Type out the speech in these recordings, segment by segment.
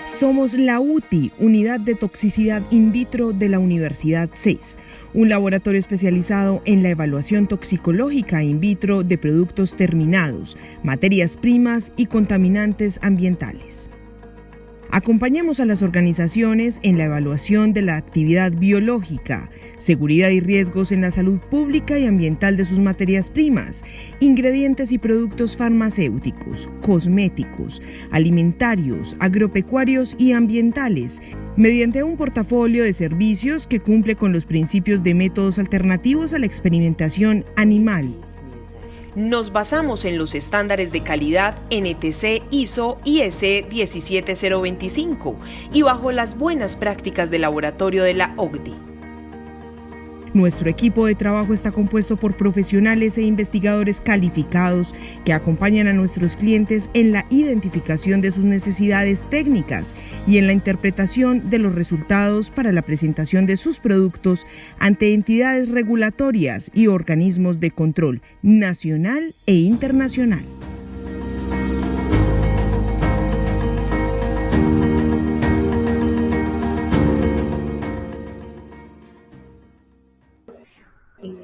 Somos la UTI, Unidad de Toxicidad In Vitro de la Universidad CES, un laboratorio especializado en la evaluación toxicológica in vitro de productos terminados, materias primas y contaminantes ambientales. Acompañamos a las organizaciones en la evaluación de la actividad biológica, seguridad y riesgos en la salud pública y ambiental de sus materias primas, ingredientes y productos farmacéuticos, cosméticos, alimentarios, agropecuarios y ambientales, mediante un portafolio de servicios que cumple con los principios de métodos alternativos a la experimentación animal. Nos basamos en los estándares de calidad NTC ISO IS 17025 y bajo las buenas prácticas de laboratorio de la OCDE. Nuestro equipo de trabajo está compuesto por profesionales e investigadores calificados que acompañan a nuestros clientes en la identificación de sus necesidades técnicas y en la interpretación de los resultados para la presentación de sus productos ante entidades regulatorias y organismos de control nacional e internacional.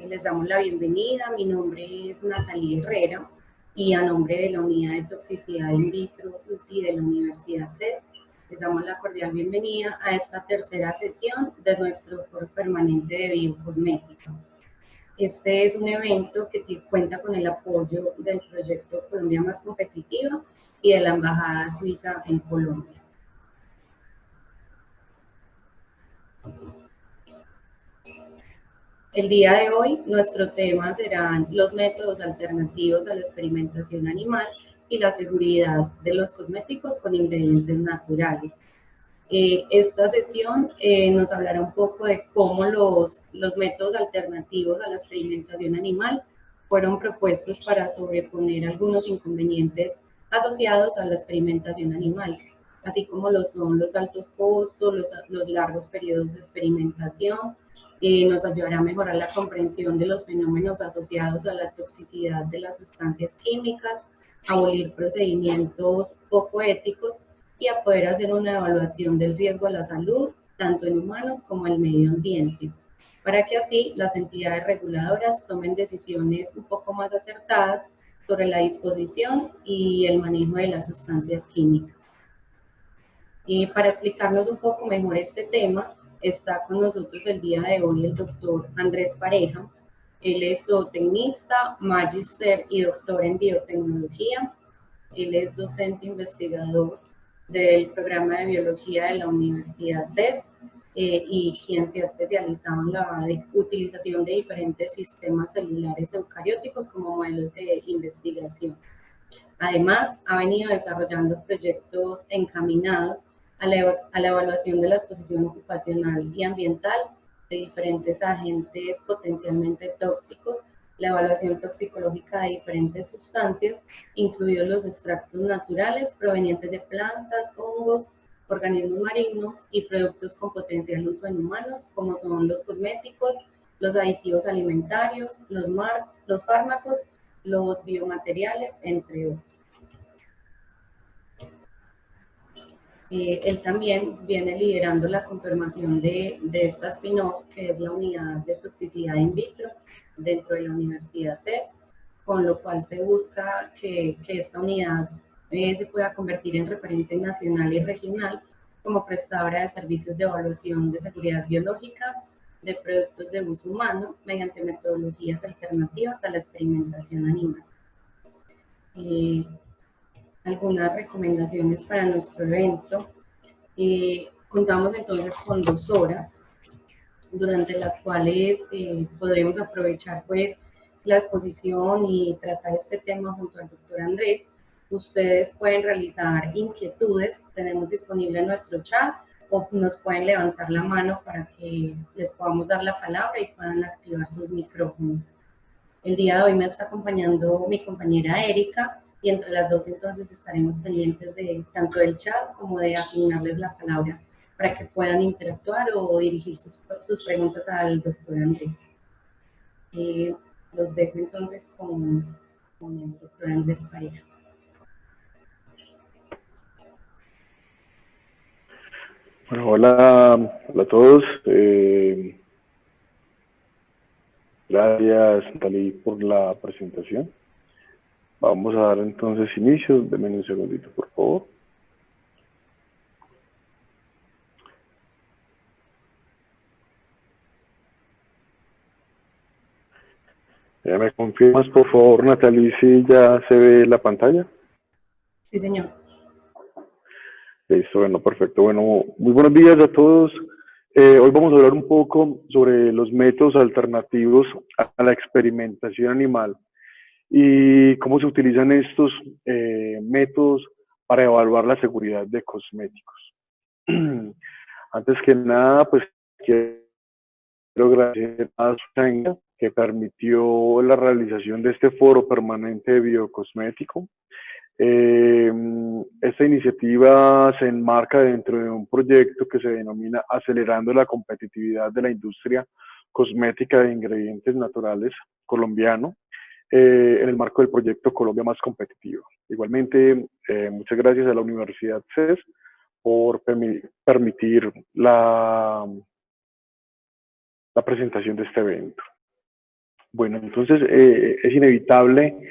Les damos la bienvenida. Mi nombre es Natalia Herrera y a nombre de la Unidad de Toxicidad In Vitro UTI de la Universidad CES, les damos la cordial bienvenida a esta tercera sesión de nuestro foro permanente de biocosmética. Este es un evento que cuenta con el apoyo del proyecto Colombia Más Competitiva y de la Embajada Suiza en Colombia. El día de hoy, nuestro tema serán los métodos alternativos a la experimentación animal y la seguridad de los cosméticos con ingredientes naturales. Esta sesión nos hablará un poco de cómo los métodos alternativos a la experimentación animal fueron propuestos para sobreponer algunos inconvenientes asociados a la experimentación animal, así como lo son los altos costos, los largos periodos de experimentación. Nos ayudará a mejorar la comprensión de los fenómenos asociados a la toxicidad de las sustancias químicas, abolir procedimientos poco éticos y a poder hacer una evaluación del riesgo a la salud, tanto en humanos como en el medio ambiente, para que así las entidades reguladoras tomen decisiones un poco más acertadas sobre la disposición y el manejo de las sustancias químicas. Y para explicarnos un poco mejor este tema, está con nosotros el día de hoy el doctor Andrés Pareja. Él es zootecnista, magíster y doctor en biotecnología. Él es docente investigador del programa de biología de la Universidad CES y quien se ha especializado en la utilización de diferentes sistemas celulares eucarióticos como modelos de investigación. Además, ha venido desarrollando proyectos encaminados a la evaluación de la exposición ocupacional y ambiental de diferentes agentes potencialmente tóxicos, la evaluación toxicológica de diferentes sustancias, incluidos los extractos naturales provenientes de plantas, hongos, organismos marinos y productos con potencial uso en humanos, como son los cosméticos, los aditivos alimentarios, los fármacos, los biomateriales, entre otros. Él también viene liderando la confirmación de esta spin-off, que es la unidad de toxicidad in vitro dentro de la Universidad CES, con lo cual se busca que esta unidad se pueda convertir en referente nacional y regional como prestadora de servicios de evaluación de seguridad biológica de productos de uso humano mediante metodologías alternativas a la experimentación animal. Algunas recomendaciones para nuestro evento. Contamos entonces con 2 horas, durante las cuales podremos aprovechar pues la exposición y tratar este tema junto al doctor Andrés. Ustedes pueden realizar inquietudes, tenemos disponible nuestro chat, o nos pueden levantar la mano para que les podamos dar la palabra y puedan activar sus micrófonos. El día de hoy me está acompañando mi compañera Erika, y entre las dos entonces estaremos pendientes de tanto del chat como de asignarles la palabra para que puedan interactuar o dirigir sus preguntas al doctor Andrés. Los dejo entonces con el doctor Andrés Pareja. Bueno, hola, hola a todos. Gracias, Dalí, por la presentación. Vamos a dar entonces inicio. Denme un segundito, por favor. ¿Me confirmas, por favor, Natalie, si ya se ve la pantalla? Sí, señor. Listo, bueno, perfecto. Bueno, muy buenos días a todos. Hoy vamos a hablar un poco sobre los métodos alternativos a la experimentación animal y cómo se utilizan estos métodos para evaluar la seguridad de cosméticos. Antes que nada, pues quiero agradecer a Sustainga, que permitió la realización de este foro permanente de biocosmético. Esta iniciativa se enmarca dentro de un proyecto que se denomina Acelerando la competitividad de la industria cosmética de ingredientes naturales colombiano, en el marco del proyecto Colombia Más Competitiva. Igualmente, muchas gracias a la Universidad CES por permitir la presentación de este evento. Bueno, entonces es inevitable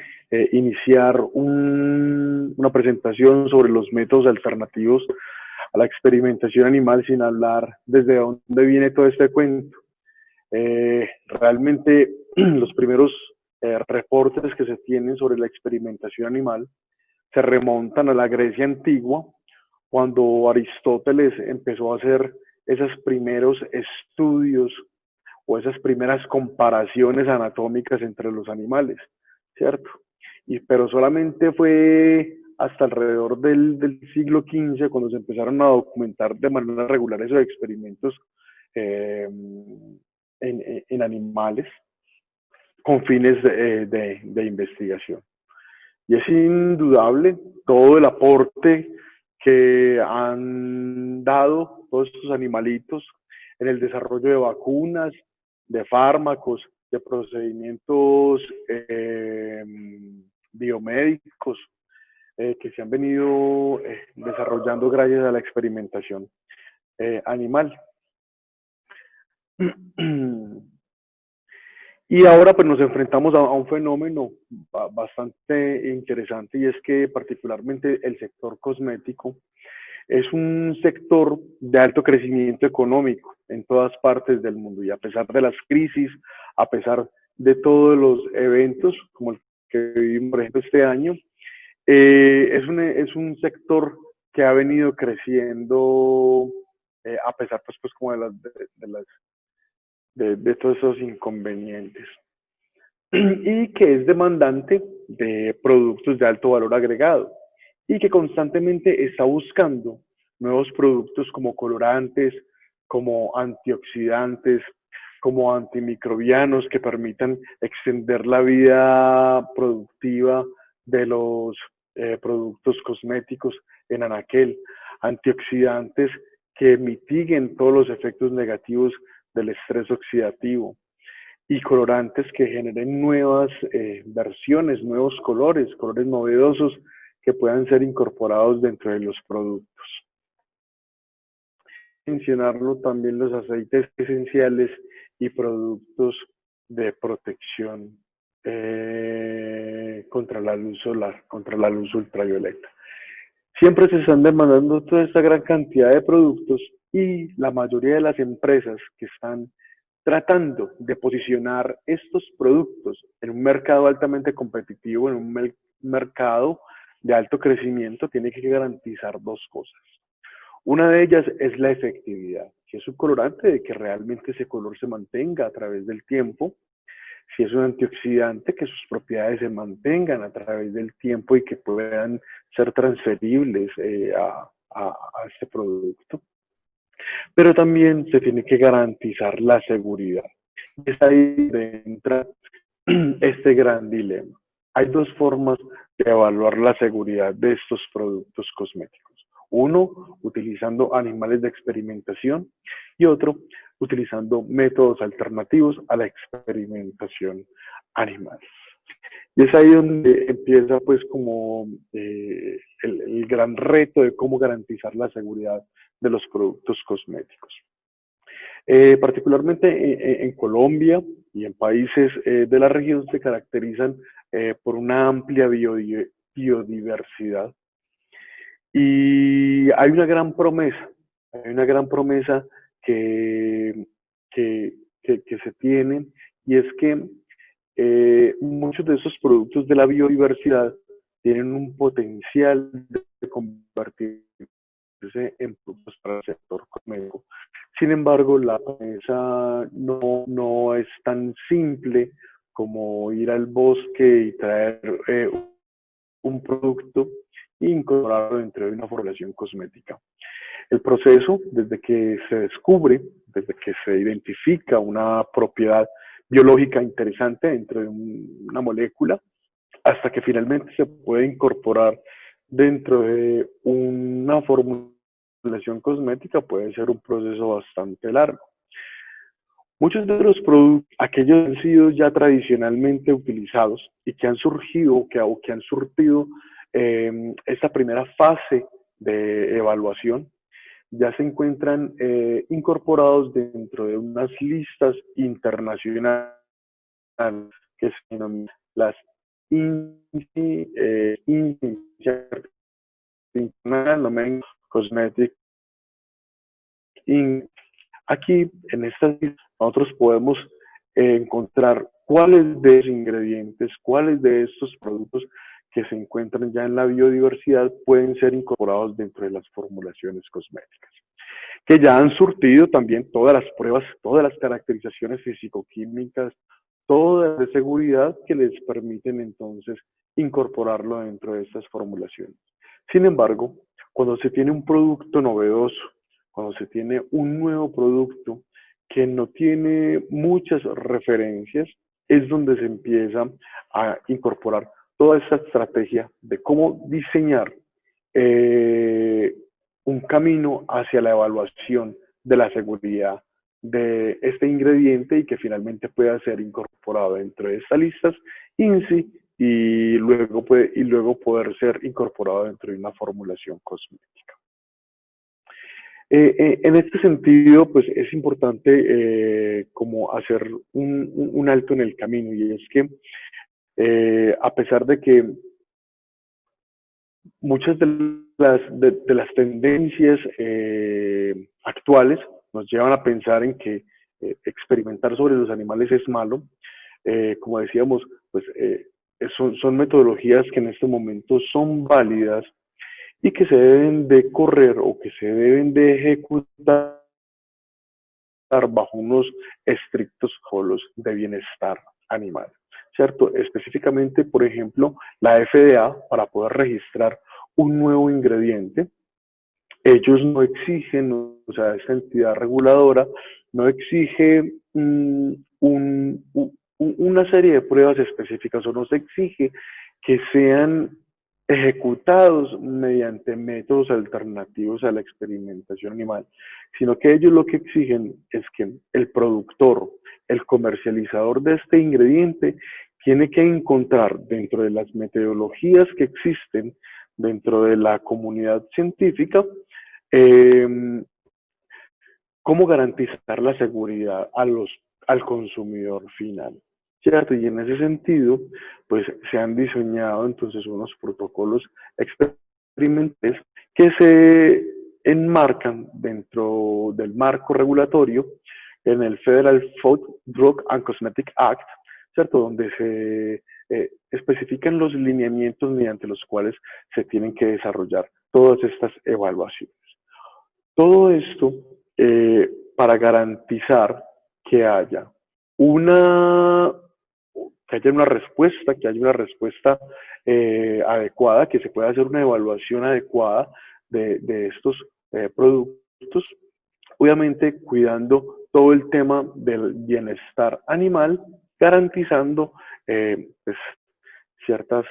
iniciar una presentación sobre los métodos alternativos a la experimentación animal sin hablar desde dónde viene todo este cuento. Realmente los primeros reportes que se tienen sobre la experimentación animal se remontan a la Grecia antigua, cuando Aristóteles empezó a hacer esos primeros estudios o esas primeras comparaciones anatómicas entre los animales, ¿cierto? Pero solamente fue hasta alrededor del siglo XV cuando se empezaron a documentar de manera regular esos experimentos en animales con fines de investigación. Y es indudable todo el aporte que han dado todos estos animalitos en el desarrollo de vacunas, de fármacos, de procedimientos biomédicos que se han venido desarrollando gracias a la experimentación animal. Y ahora pues nos enfrentamos a un fenómeno bastante interesante, y es que particularmente el sector cosmético es un sector de alto crecimiento económico en todas partes del mundo, y a pesar de las crisis, a pesar de todos los eventos como el que vivimos por ejemplo este año, es un sector que ha venido creciendo a pesar pues como de todos esos inconvenientes, y que es demandante de productos de alto valor agregado y que constantemente está buscando nuevos productos como colorantes, como antioxidantes, como antimicrobianos que permitan extender la vida productiva de los productos cosméticos en anaquel, antioxidantes que mitiguen todos los efectos negativos del estrés oxidativo, y colorantes que generen nuevas versiones, nuevos colores novedosos que puedan ser incorporados dentro de los productos. Mencionarlo también los aceites esenciales y productos de protección contra la luz solar, contra la luz ultravioleta. Siempre se están demandando toda esta gran cantidad de productos, y la mayoría de las empresas que están tratando de posicionar estos productos en un mercado altamente competitivo, en un mercado de alto crecimiento, tiene que garantizar dos cosas. Una de ellas es la efectividad, si es un colorante, de que realmente ese color se mantenga a través del tiempo; si es un antioxidante, que sus propiedades se mantengan a través del tiempo y que puedan ser transferibles a este producto. Pero también se tiene que garantizar la seguridad. Es ahí donde entra este gran dilema. Hay dos formas de evaluar la seguridad de estos productos cosméticos. Uno, utilizando animales de experimentación, y otro, utilizando métodos alternativos a la experimentación animal. Y es ahí donde empieza pues como el gran reto de cómo garantizar la seguridad de los productos cosméticos. Particularmente en Colombia y en países de la región se caracterizan por una amplia biodiversidad. Y hay una gran promesa que, que se tiene, y es que muchos de esos productos de la biodiversidad tienen un potencial de convertirse en productos para el sector cosmético. Sin embargo, la promesa no es tan simple como ir al bosque y traer un producto e incorporarlo dentro de una formulación cosmética. El proceso, desde que se descubre, desde que se identifica una propiedad biológica interesante dentro de una molécula, hasta que finalmente se puede incorporar dentro de una formulación cosmética, puede ser un proceso bastante largo. Muchos de los productos, aquellos que han sido ya tradicionalmente utilizados y que han surgido o que han surtido esta primera fase de evaluación, ya se encuentran incorporados dentro de unas listas internacionales que se denominan las International Cosmetic Inc. Aquí, en estas listas, nosotros podemos encontrar cuáles de esos ingredientes, cuáles de estos productos que se encuentran ya en la biodiversidad pueden ser incorporados dentro de las formulaciones cosméticas, que ya han surtido también todas las pruebas, todas las caracterizaciones físico-químicas, todas de seguridad que les permiten entonces incorporarlo dentro de estas formulaciones. Sin embargo, cuando se tiene un producto novedoso, cuando se tiene un nuevo producto que no tiene muchas referencias, es donde se empieza a incorporar toda esta estrategia de cómo diseñar un camino hacia la evaluación de la seguridad de este ingrediente y que finalmente pueda ser incorporado dentro de estas listas INSI y luego poder ser incorporado dentro de una formulación cosmética. En este sentido, pues es importante como hacer un alto en el camino, y es que a pesar de que muchas de las tendencias actuales nos llevan a pensar en que experimentar sobre los animales es malo, como decíamos, pues son metodologías que en este momento son válidas y que se deben de correr o que se deben de ejecutar bajo unos estrictos protocolos de bienestar animal, ¿cierto? Específicamente, por ejemplo, la FDA, para poder registrar un nuevo ingrediente, ellos no exigen, o sea, esta entidad reguladora no exige una serie de pruebas específicas, o no se exige que sean ejecutados mediante métodos alternativos a la experimentación animal, sino que ellos lo que exigen es que el productor, el comercializador de este ingrediente, tiene que encontrar dentro de las metodologías que existen dentro de la comunidad científica cómo garantizar la seguridad al consumidor final, ¿cierto? Y en ese sentido, pues se han diseñado entonces unos protocolos experimentales que se enmarcan dentro del marco regulatorio en el Federal Food, Drug and Cosmetic Act, ¿cierto? Donde se especifican los lineamientos mediante los cuales se tienen que desarrollar todas estas evaluaciones. Todo esto para garantizar que haya una respuesta, adecuada, que se pueda hacer una evaluación adecuada de estos productos, obviamente cuidando todo el tema del bienestar animal, garantizando pues, ciertas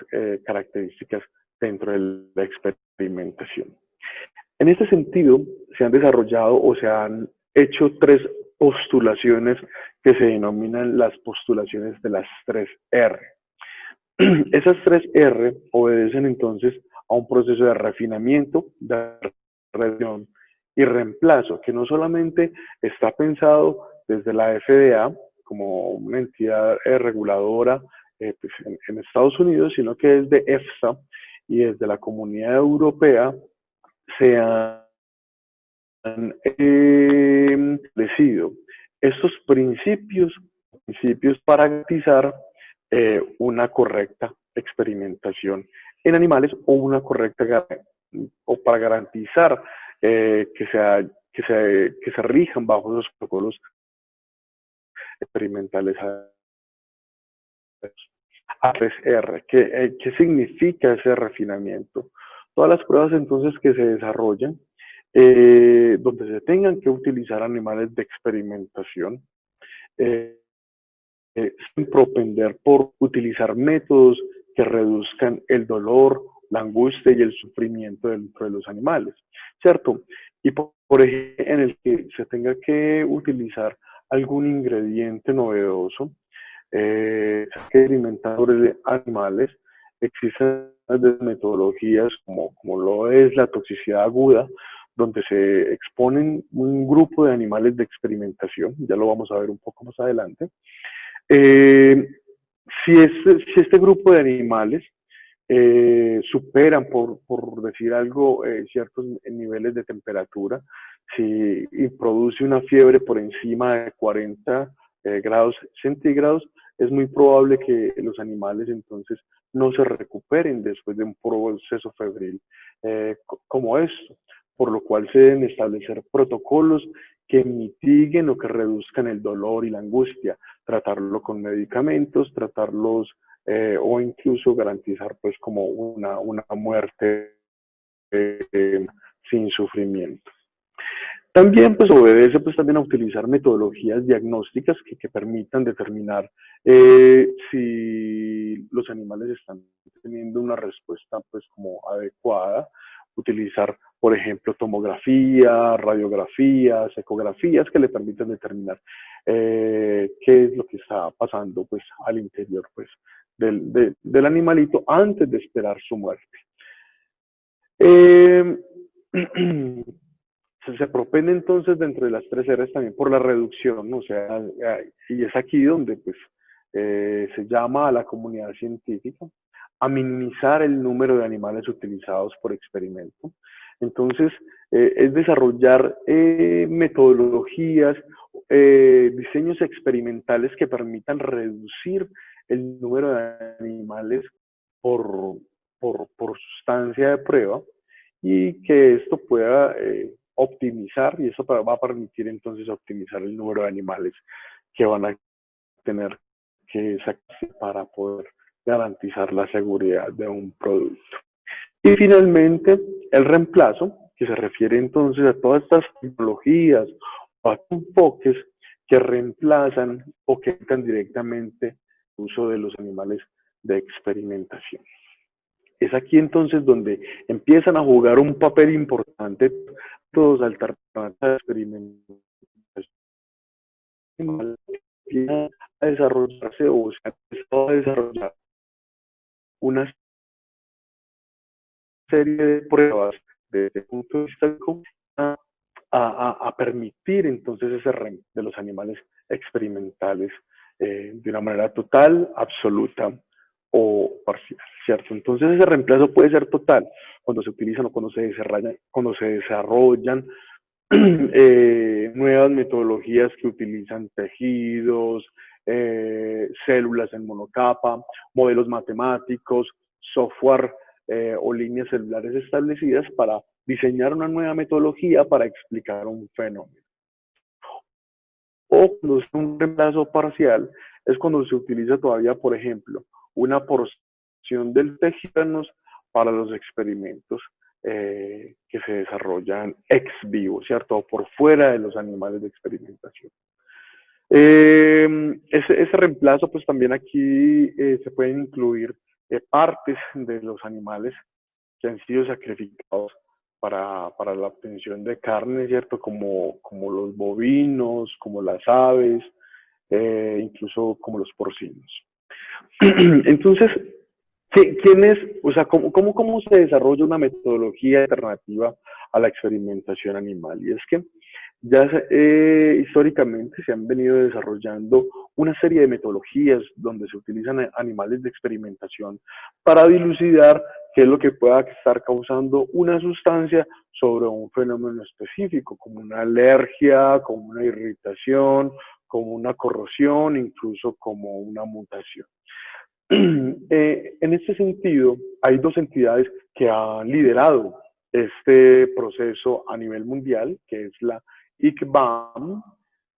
características dentro de la experimentación. En este sentido, se han desarrollado o se han hecho 3 postulaciones que se denominan las postulaciones de las 3R. Esas 3R obedecen entonces a un proceso de refinamiento, de revisión y reemplazo, que no solamente está pensado desde la FDA como una entidad reguladora pues en Estados Unidos, sino que desde EFSA y desde la Comunidad Europea se han establecido estos principios para garantizar una correcta experimentación en animales o una correcta o para garantizar que se rijan bajo los protocolos experimentales A3R. ¿Qué significa ese refinamiento? Todas las pruebas entonces que se desarrollan, donde se tengan que utilizar animales de experimentación, sin propender por utilizar métodos que reduzcan el dolor, la angustia y el sufrimiento dentro de los animales, ¿cierto? Y por ejemplo, en el que se tenga que utilizar algún ingrediente novedoso, experimentadores de animales, existen metodologías como lo es la toxicidad aguda, donde se exponen un grupo de animales de experimentación, ya lo vamos a ver un poco más adelante. Si este grupo de animales superan, por decir algo, ciertos niveles de temperatura, si produce una fiebre por encima de 40 grados centígrados, es muy probable que los animales entonces no se recuperen después de un proceso febril como esto, por lo cual se deben establecer protocolos que mitiguen o que reduzcan el dolor y la angustia, tratarlo con medicamentos, tratarlos o incluso garantizar pues como una muerte sin sufrimiento. También pues obedece pues también a utilizar metodologías diagnósticas que permitan determinar si los animales están teniendo una respuesta pues como adecuada, utilizar por ejemplo tomografía, radiografías, ecografías que le permitan determinar qué es lo que está pasando pues al interior pues del animalito antes de esperar su muerte. Se propende entonces dentro de las 3 R's también por la reducción, ¿no? O sea, y es aquí donde pues se llama a la comunidad científica a minimizar el número de animales utilizados por experimento. Entonces, es desarrollar metodologías, diseños experimentales que permitan reducir el número de animales por, por sustancia de prueba y que esto pueda optimizar, y eso va a permitir entonces optimizar el número de animales que van a tener que sacarse para poder garantizar la seguridad de un producto. Y finalmente, el reemplazo, que se refiere entonces a todas estas tecnologías o a enfoques que reemplazan o que quitan directamente el uso de los animales de experimentación. Es aquí entonces donde empiezan a jugar un papel importante todos alternativas de experimentación, empiezan a desarrollarse o se ha empezado a desarrollar una serie de pruebas desde el punto de vista a permitir entonces ese reemplazo de los animales experimentales de una manera total, absoluta o parcial, ¿cierto? Entonces ese reemplazo puede ser total cuando se utilizan o cuando se desarrollan nuevas metodologías que utilizan tejidos, células en monocapa, modelos matemáticos, software o líneas celulares establecidas para diseñar una nueva metodología para explicar un fenómeno. O cuando es un reemplazo parcial, es cuando se utiliza todavía, por ejemplo, una porción del tejido para los experimentos que se desarrollan ex vivo, ¿cierto? O por fuera de los animales de experimentación. Ese reemplazo, pues también aquí se pueden incluir partes de los animales que han sido sacrificados para la obtención de carne, ¿cierto? Como los bovinos, como las aves, incluso como los porcinos. Entonces, ¿Quién es, o sea, cómo se desarrolla una metodología alternativa a la experimentación animal? Y es que ya históricamente se han venido desarrollando una serie de metodologías donde se utilizan animales de experimentación para dilucidar qué es lo que pueda estar causando una sustancia sobre un fenómeno específico, como una alergia, como una irritación, como una corrosión, incluso como una mutación. En este sentido, hay dos entidades que han liderado este proceso a nivel mundial, que es la ICBAM,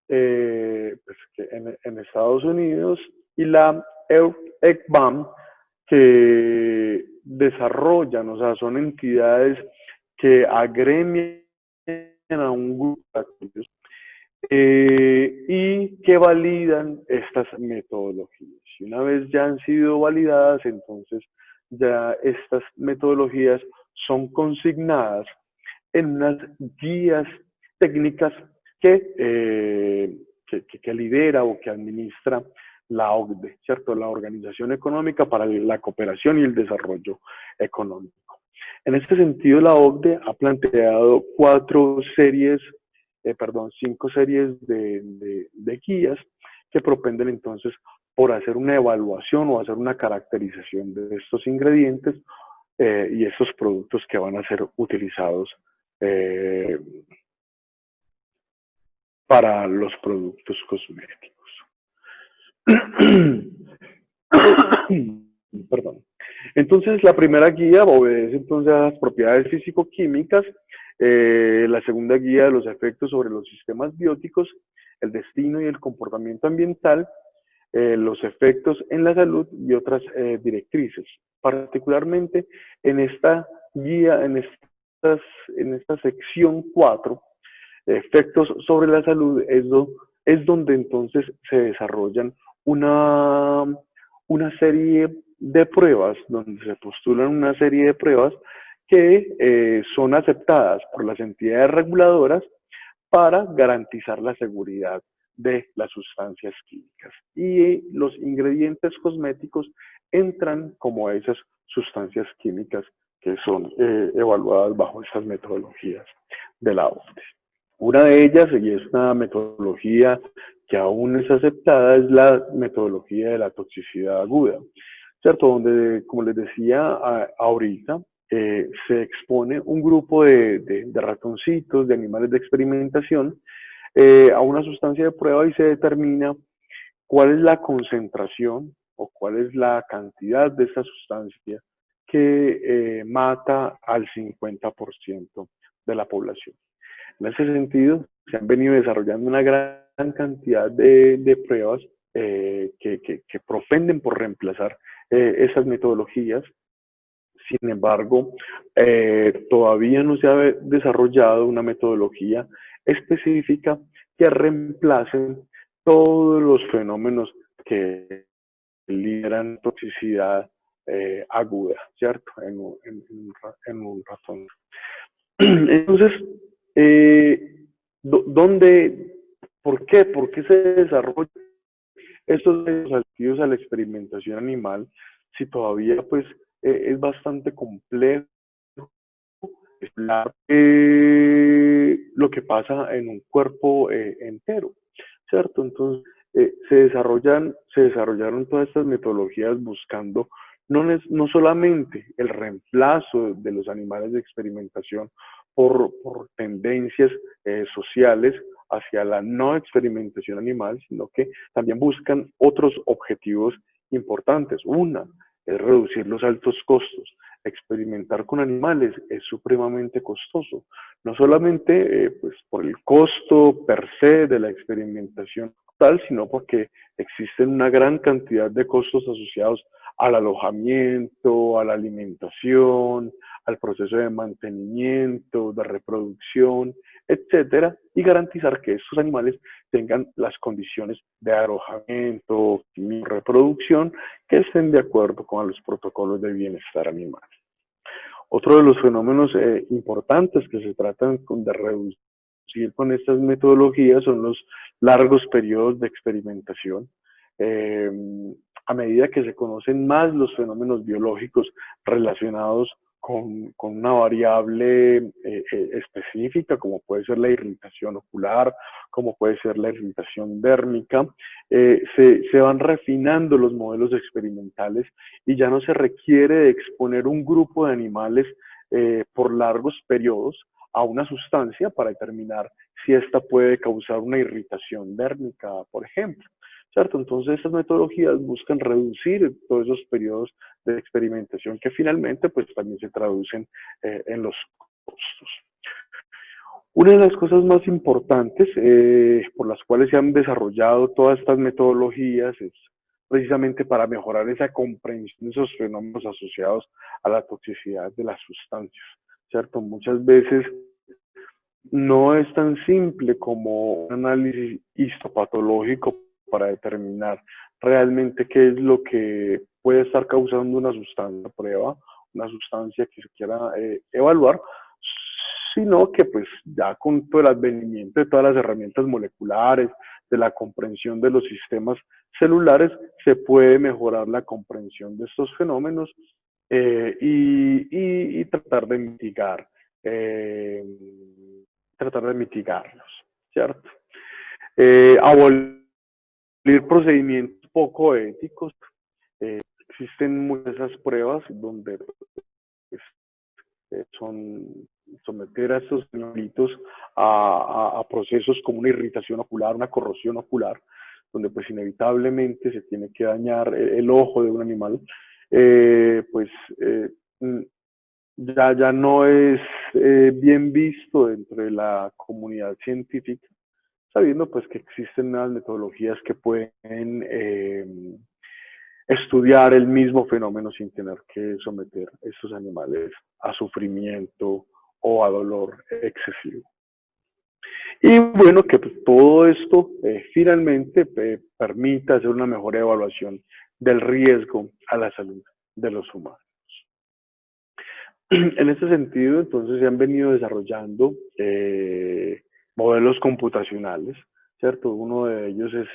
pues en Estados Unidos, y la ECBAM, que desarrollan, o sea, son entidades que agremian a un grupo y que validan estas metodologías. Y una vez ya han sido validadas, entonces ya estas metodologías son consignadas en unas guías técnicas que lidera o que administra la OCDE, ¿cierto? La Organización Económica para la Cooperación y el Desarrollo Económico. En este sentido, la OCDE ha planteado cinco series de guías que propenden entonces por hacer una evaluación o hacer una caracterización de estos ingredientes y estos productos que van a ser utilizados para los productos cosméticos. Perdón. Entonces, la primera guía obedece entonces a las propiedades físico-químicas, la segunda guía de los efectos sobre los sistemas bióticos, el destino y el comportamiento ambiental, los efectos en la salud y otras directrices. Particularmente en esta guía, en esta sección 4, efectos sobre la salud, es donde entonces se desarrollan una serie de pruebas, donde se postulan una serie de pruebas que son aceptadas por las entidades reguladoras para garantizar la seguridad de las sustancias químicas. Y los ingredientes cosméticos entran como esas sustancias químicas que son evaluadas bajo estas metodologías de la OCDE. Una de ellas, y es una metodología que aún es aceptada, es la metodología de la toxicidad aguda, ¿cierto? Donde, como les decía ahorita, se expone un grupo de ratoncitos, de animales de experimentación, a una sustancia de prueba y se determina cuál es la concentración o cuál es la cantidad de esa sustancia que mata al 50% de la población. En ese sentido, se han venido desarrollando una gran cantidad de pruebas que propenden por reemplazar esas metodologías. Sin embargo, todavía no se ha desarrollado una metodología específica que reemplace todos los fenómenos que lideran toxicidad aguda, ¿cierto? En un ratón. Entonces, ¿por qué? ¿Por qué se desarrollan estos desafíos a la experimentación animal si todavía pues es bastante complejo lo que pasa en un cuerpo entero, ¿cierto? Entonces, se desarrollaron todas estas metodologías buscando no solamente el reemplazo de los animales de experimentación por tendencias sociales hacia la no experimentación animal, sino que también buscan otros objetivos importantes. Una es reducir los altos costos. Experimentar con animales es supremamente costoso, no solamente pues, por el costo per se de la experimentación tal, sino porque existen una gran cantidad de costos asociados al alojamiento, a la alimentación, al proceso de mantenimiento, de reproducción, etcétera, y garantizar que estos animales tengan las condiciones de alojamiento y reproducción que estén de acuerdo con los protocolos de bienestar animal. Otro de los fenómenos importantes que se tratan de reducir con estas metodologías son los largos periodos de experimentación. a medida que se conocen más los fenómenos biológicos relacionados con una variable específica, como puede ser la irritación ocular, como puede ser la irritación dérmica, se van refinando los modelos experimentales y ya no se requiere de exponer un grupo de animales por largos periodos a una sustancia para determinar si esta puede causar una irritación dérmica, por ejemplo. ¿Cierto? Entonces, estas metodologías buscan reducir todos esos periodos de experimentación que finalmente pues también se traducen en los costos. Una de las cosas más importantes por las cuales se han desarrollado todas estas metodologías es precisamente para mejorar esa comprensión de esos fenómenos asociados a la toxicidad de las sustancias, ¿cierto? Muchas veces no es tan simple como un análisis histopatológico para determinar realmente qué es lo que puede estar causando una sustancia prueba, una sustancia que se quiera evaluar, sino que pues ya con todo el advenimiento de todas las herramientas moleculares, de la comprensión de los sistemas celulares, se puede mejorar la comprensión de estos fenómenos y tratar de mitigarlos, ¿cierto? Abolir procedimientos poco éticos. Existen muchas de esas pruebas donde pues, son someter a estos animalitos a procesos como una irritación ocular, una corrosión ocular, donde pues inevitablemente se tiene que dañar el ojo de un animal, pues ya no es bien visto dentro de la comunidad científica, sabiendo pues que existen nuevas metodologías que pueden estudiar el mismo fenómeno sin tener que someter a estos animales a sufrimiento o a dolor excesivo. Y bueno, que pues, todo esto finalmente permita hacer una mejor evaluación del riesgo a la salud de los humanos. En este sentido, entonces, se han venido desarrollando modelos computacionales, ¿cierto? Uno de ellos es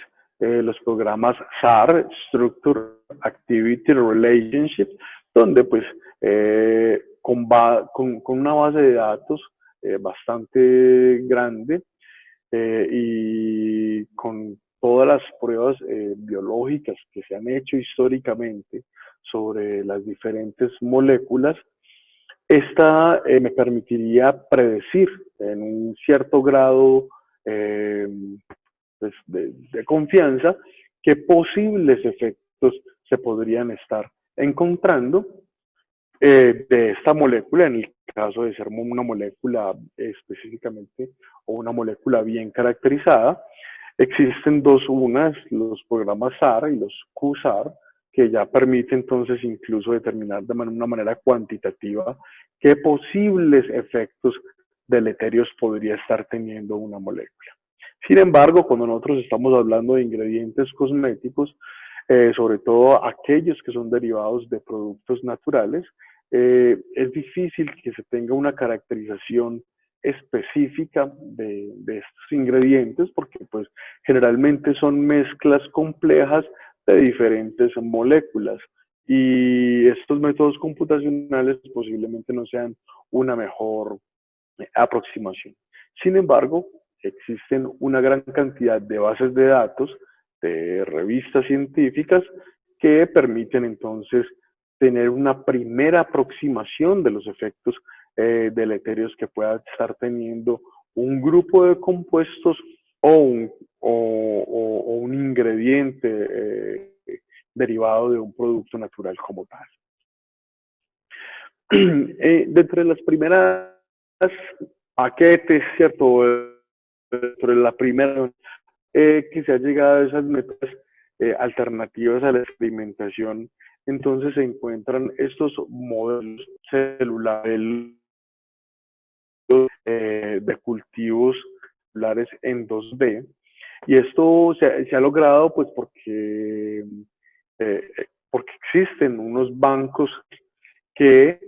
los programas SAR, Structure Activity Relationship, donde pues con una base de datos bastante grande y con todas las pruebas biológicas que se han hecho históricamente sobre las diferentes moléculas, esta me permitiría predecir en un cierto grado pues de confianza qué posibles efectos se podrían estar encontrando de esta molécula, en el caso de ser una molécula específicamente o una molécula bien caracterizada. Existen unas, los programas SAR y los QSAR, que ya permite entonces incluso determinar de una manera cuantitativa qué posibles efectos deleterios podría estar teniendo una molécula. Sin embargo, cuando nosotros estamos hablando de ingredientes cosméticos, sobre todo aquellos que son derivados de productos naturales, es difícil que se tenga una caracterización específica de estos ingredientes porque pues generalmente son mezclas complejas de diferentes moléculas y estos métodos computacionales posiblemente no sean una mejor aproximación. Sin embargo, existen una gran cantidad de bases de datos de revistas científicas que permiten entonces tener una primera aproximación de los efectos deleterios que pueda estar teniendo un grupo de compuestos o un ingrediente derivado de un producto natural como tal. Dentro de las primeras paquetes, ¿cierto? Dentro de la primera que se ha llegado a esas metas alternativas a la experimentación, entonces se encuentran estos modelos celulares de cultivos celulares en 2D. Y esto se ha logrado pues porque existen unos bancos que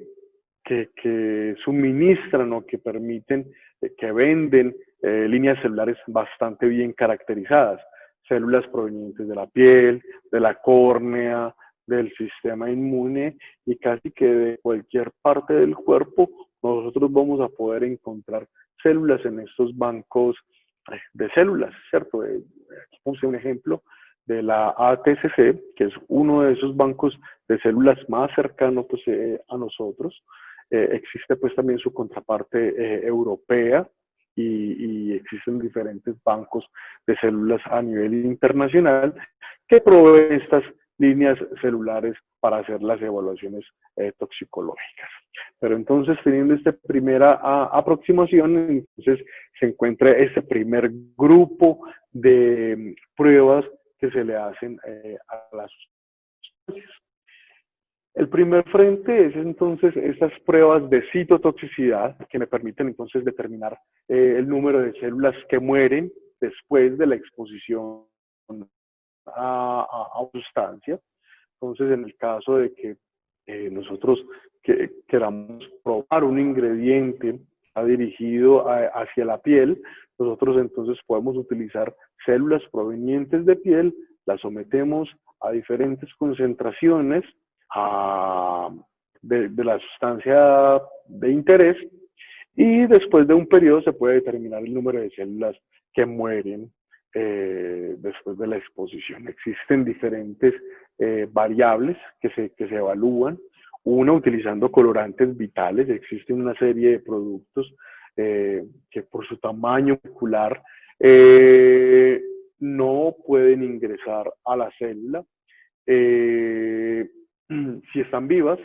suministran o que permiten, que venden líneas celulares bastante bien caracterizadas. células provenientes de la piel, de la córnea, del sistema inmune y casi que de cualquier parte del cuerpo, nosotros vamos a poder encontrar células en estos bancos de células, ¿cierto? Aquí puse un ejemplo de la ATCC, que es uno de esos bancos de células más cercanos pues, a nosotros. Existe pues también su contraparte europea y existen diferentes bancos de células a nivel internacional que proveen estas líneas celulares para hacer las evaluaciones toxicológicas. Pero entonces, teniendo esta primera aproximación, entonces se encuentra este primer grupo de pruebas que se le hacen a las sustancias. El primer frente es entonces estas pruebas de citotoxicidad que me permiten entonces determinar el número de células que mueren después de la exposición a sustancia. Entonces, en el caso de que nosotros queramos probar un ingrediente dirigido hacia la piel, nosotros entonces podemos utilizar células provenientes de piel, las sometemos a diferentes concentraciones de la sustancia de interés y después de un periodo se puede determinar el número de células que mueren después de la exposición. Existen diferentes variables que se evalúan, una utilizando colorantes vitales. Existe una serie de productos que por su tamaño molecular no pueden ingresar a la célula si están vivas,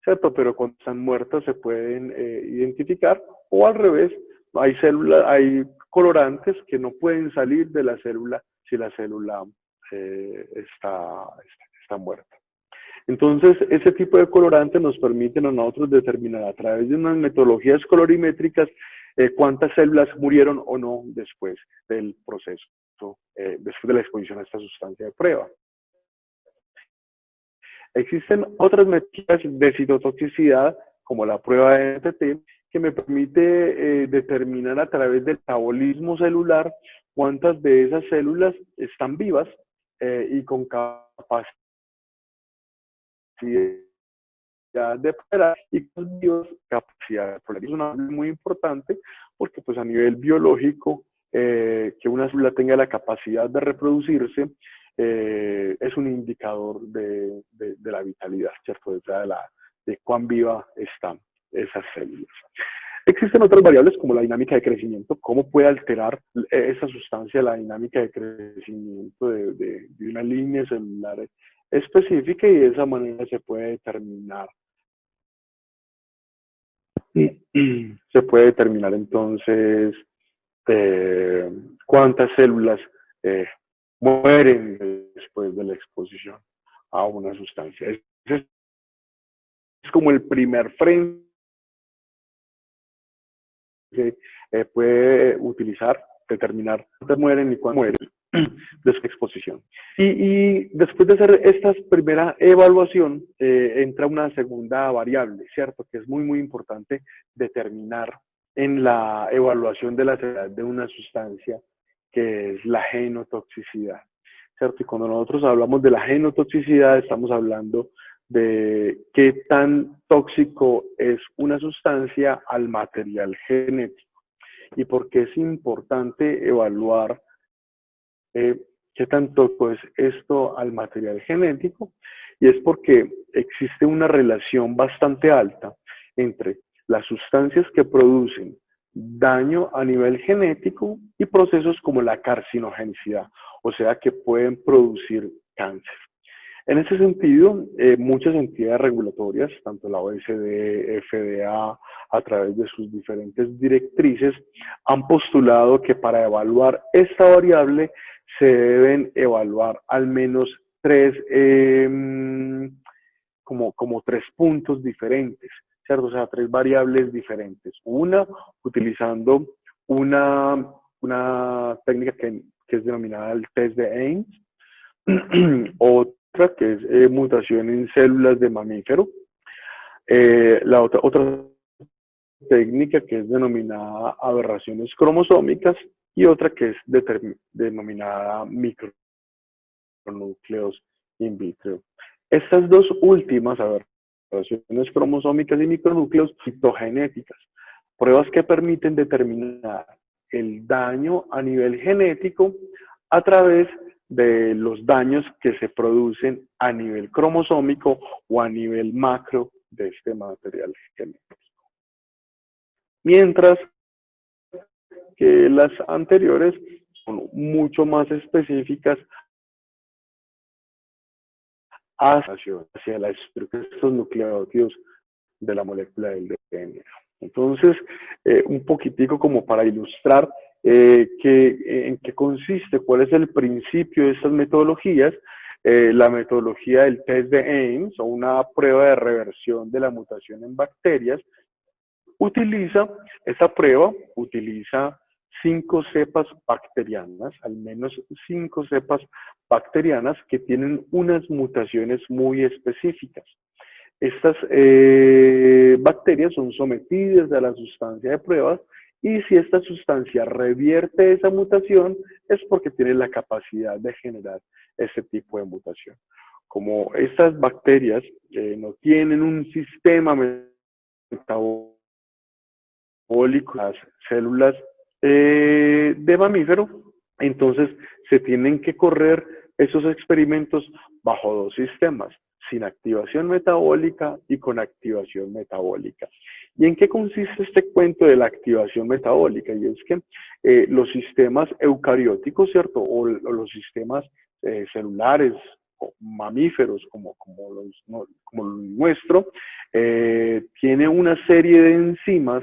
¿cierto? Pero cuando están muertas se pueden identificar, o al revés, hay células, hay colorantes que no pueden salir de la célula si la célula está muerta. Entonces, ese tipo de colorantes nos permiten a nosotros determinar a través de unas metodologías colorimétricas cuántas células murieron o no después del proceso, después de la exposición a esta sustancia de prueba. Existen otras métricas de citotoxicidad, como la prueba de NTT, que me permite determinar a través del metabolismo celular cuántas de esas células están vivas y con capacidad de operar y con capacidad de proliferar. Es una muy importante porque pues a nivel biológico que una célula tenga la capacidad de reproducirse es un indicador de la vitalidad, ¿cierto? De cuán viva están esas células. Existen otras variables como la dinámica de crecimiento, cómo puede alterar esa sustancia la dinámica de crecimiento de una línea celular específica y de esa manera se puede determinar. Se puede determinar entonces cuántas células mueren después de la exposición a una sustancia. Es como el primer frente que puede utilizar, determinar cuántas mueren y cuándo mueren de su exposición. Y después de hacer esta primera evaluación, entra una segunda variable, ¿cierto? Que es muy, muy importante determinar en la evaluación de la seriedad de una sustancia, que es la genotoxicidad, ¿cierto? Y cuando nosotros hablamos de la genotoxicidad, estamos hablando de qué tan tóxico es una sustancia al material genético y por qué es importante evaluar qué tan tóxico es esto al material genético, y es porque existe una relación bastante alta entre las sustancias que producen daño a nivel genético y procesos como la carcinogenicidad, o sea que pueden producir cáncer. En ese sentido, muchas entidades regulatorias, tanto la OECD, FDA, a través de sus diferentes directrices, han postulado que para evaluar esta variable se deben evaluar al menos tres puntos diferentes, ¿cierto? O sea, tres variables diferentes. Una, utilizando una técnica que es denominada el test de Ames, otra que es mutación en células de mamífero, la otra técnica que es denominada aberraciones cromosómicas y otra que es denominada micro micronúcleos in vitro. Estas dos últimas aberraciones cromosómicas y micronúcleos citogenéticas, pruebas que permiten determinar el daño a nivel genético a través de los daños que se producen a nivel cromosómico o a nivel macro de este material genético. Mientras que las anteriores son mucho más específicas hacia la estructura de estos nucleótidos de la molécula del DNA. Entonces, un poquitico como para ilustrar en qué consiste, cuál es el principio de estas metodologías. La metodología del test de Ames, o una prueba de reversión de la mutación en bacterias, esta prueba utiliza 5 cepas bacterianas, al menos 5 cepas bacterianas que tienen unas mutaciones muy específicas. Estas bacterias son sometidas a la sustancia de pruebas y si esta sustancia revierte esa mutación es porque tiene la capacidad de generar ese tipo de mutación. Como estas bacterias no tienen un sistema metabólico, las células de mamífero, entonces se tienen que correr esos experimentos bajo dos sistemas, sin activación metabólica y con activación metabólica. ¿Y en qué consiste este cuento de la activación metabólica? Y es que los sistemas eucarióticos, ¿cierto? O los sistemas celulares o mamíferos como el nuestro, tiene una serie de enzimas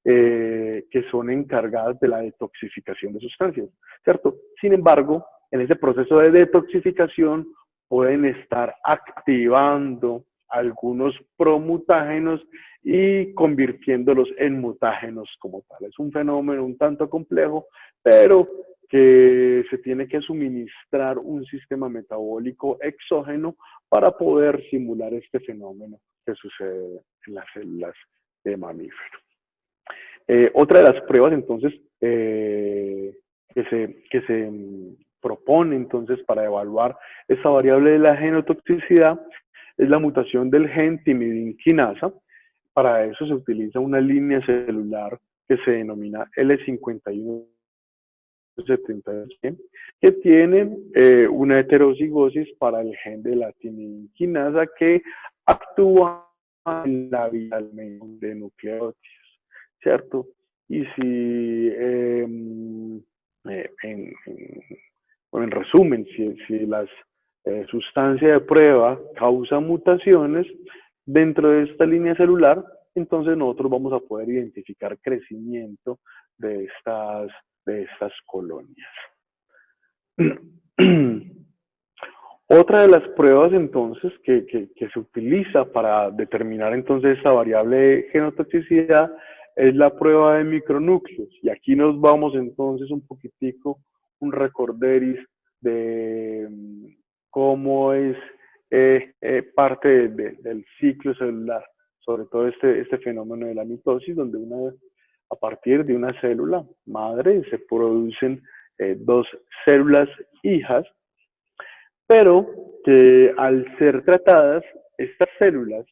que son encargadas de la detoxificación de sustancias, ¿cierto? Sin embargo, en ese proceso de detoxificación pueden estar activando algunos promutágenos y convirtiéndolos en mutágenos como tal. Es un fenómeno un tanto complejo, pero que se tiene que suministrar un sistema metabólico exógeno para poder simular este fenómeno que sucede en las células de mamífero. Otra de las pruebas, entonces, que se propone, entonces, para evaluar esta variable de la genotoxicidad es la mutación del gen timidinquinasa. Para eso se utiliza una línea celular que se denomina L5178, que tiene una heterocigosis para el gen de la timidinquinasa que actúa en la vía de nucleótidos, ¿cierto? Y si, en resumen, si las sustancias de prueba causan mutaciones dentro de esta línea celular, entonces nosotros vamos a poder identificar crecimiento de estas colonias. Otra de las pruebas entonces que se utiliza para determinar entonces esta variable de genotoxicidad es la prueba de micronúcleos. Y aquí nos vamos entonces un poquitico, un recorderis de cómo es parte del ciclo celular, sobre todo este fenómeno de la mitosis, donde a partir de una célula madre se producen dos células hijas, pero que al ser tratadas, estas células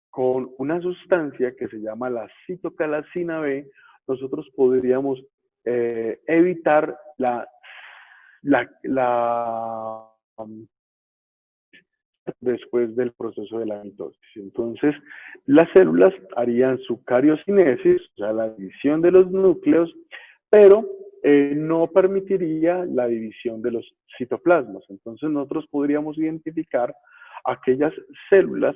con una sustancia que se llama la citocalasina B, nosotros podríamos evitar después del proceso de la mitosis. Entonces, las células harían su cariocinesis, o sea, la división de los núcleos, pero no permitiría la división de los citoplasmas. Entonces, nosotros podríamos identificar aquellas células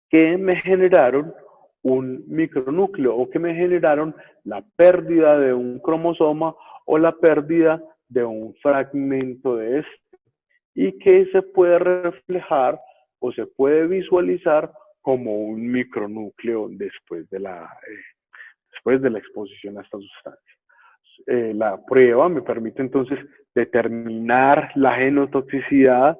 que me generaron un micronúcleo o que me generaron la pérdida de un cromosoma o la pérdida de un fragmento de este, y que se puede reflejar o se puede visualizar como un micronúcleo después de la exposición a esta sustancia. La prueba me permite entonces determinar la genotoxicidad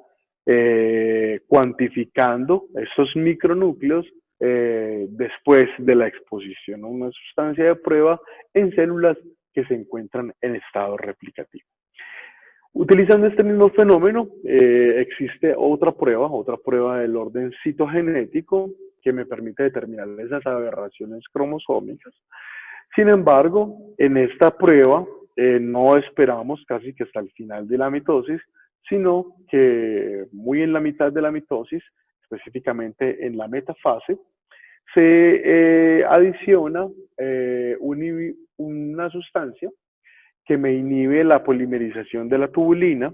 cuantificando estos micronúcleos después de la exposición a una sustancia de prueba en células que se encuentran en estado replicativo. Utilizando este mismo fenómeno, existe otra prueba del orden citogenético que me permite determinar esas aberraciones cromosómicas. Sin embargo, en esta prueba no esperamos casi que hasta el final de la mitosis, sino que muy en la mitad de la mitosis, específicamente en la metafase, se adiciona una sustancia que me inhibe la polimerización de la tubulina,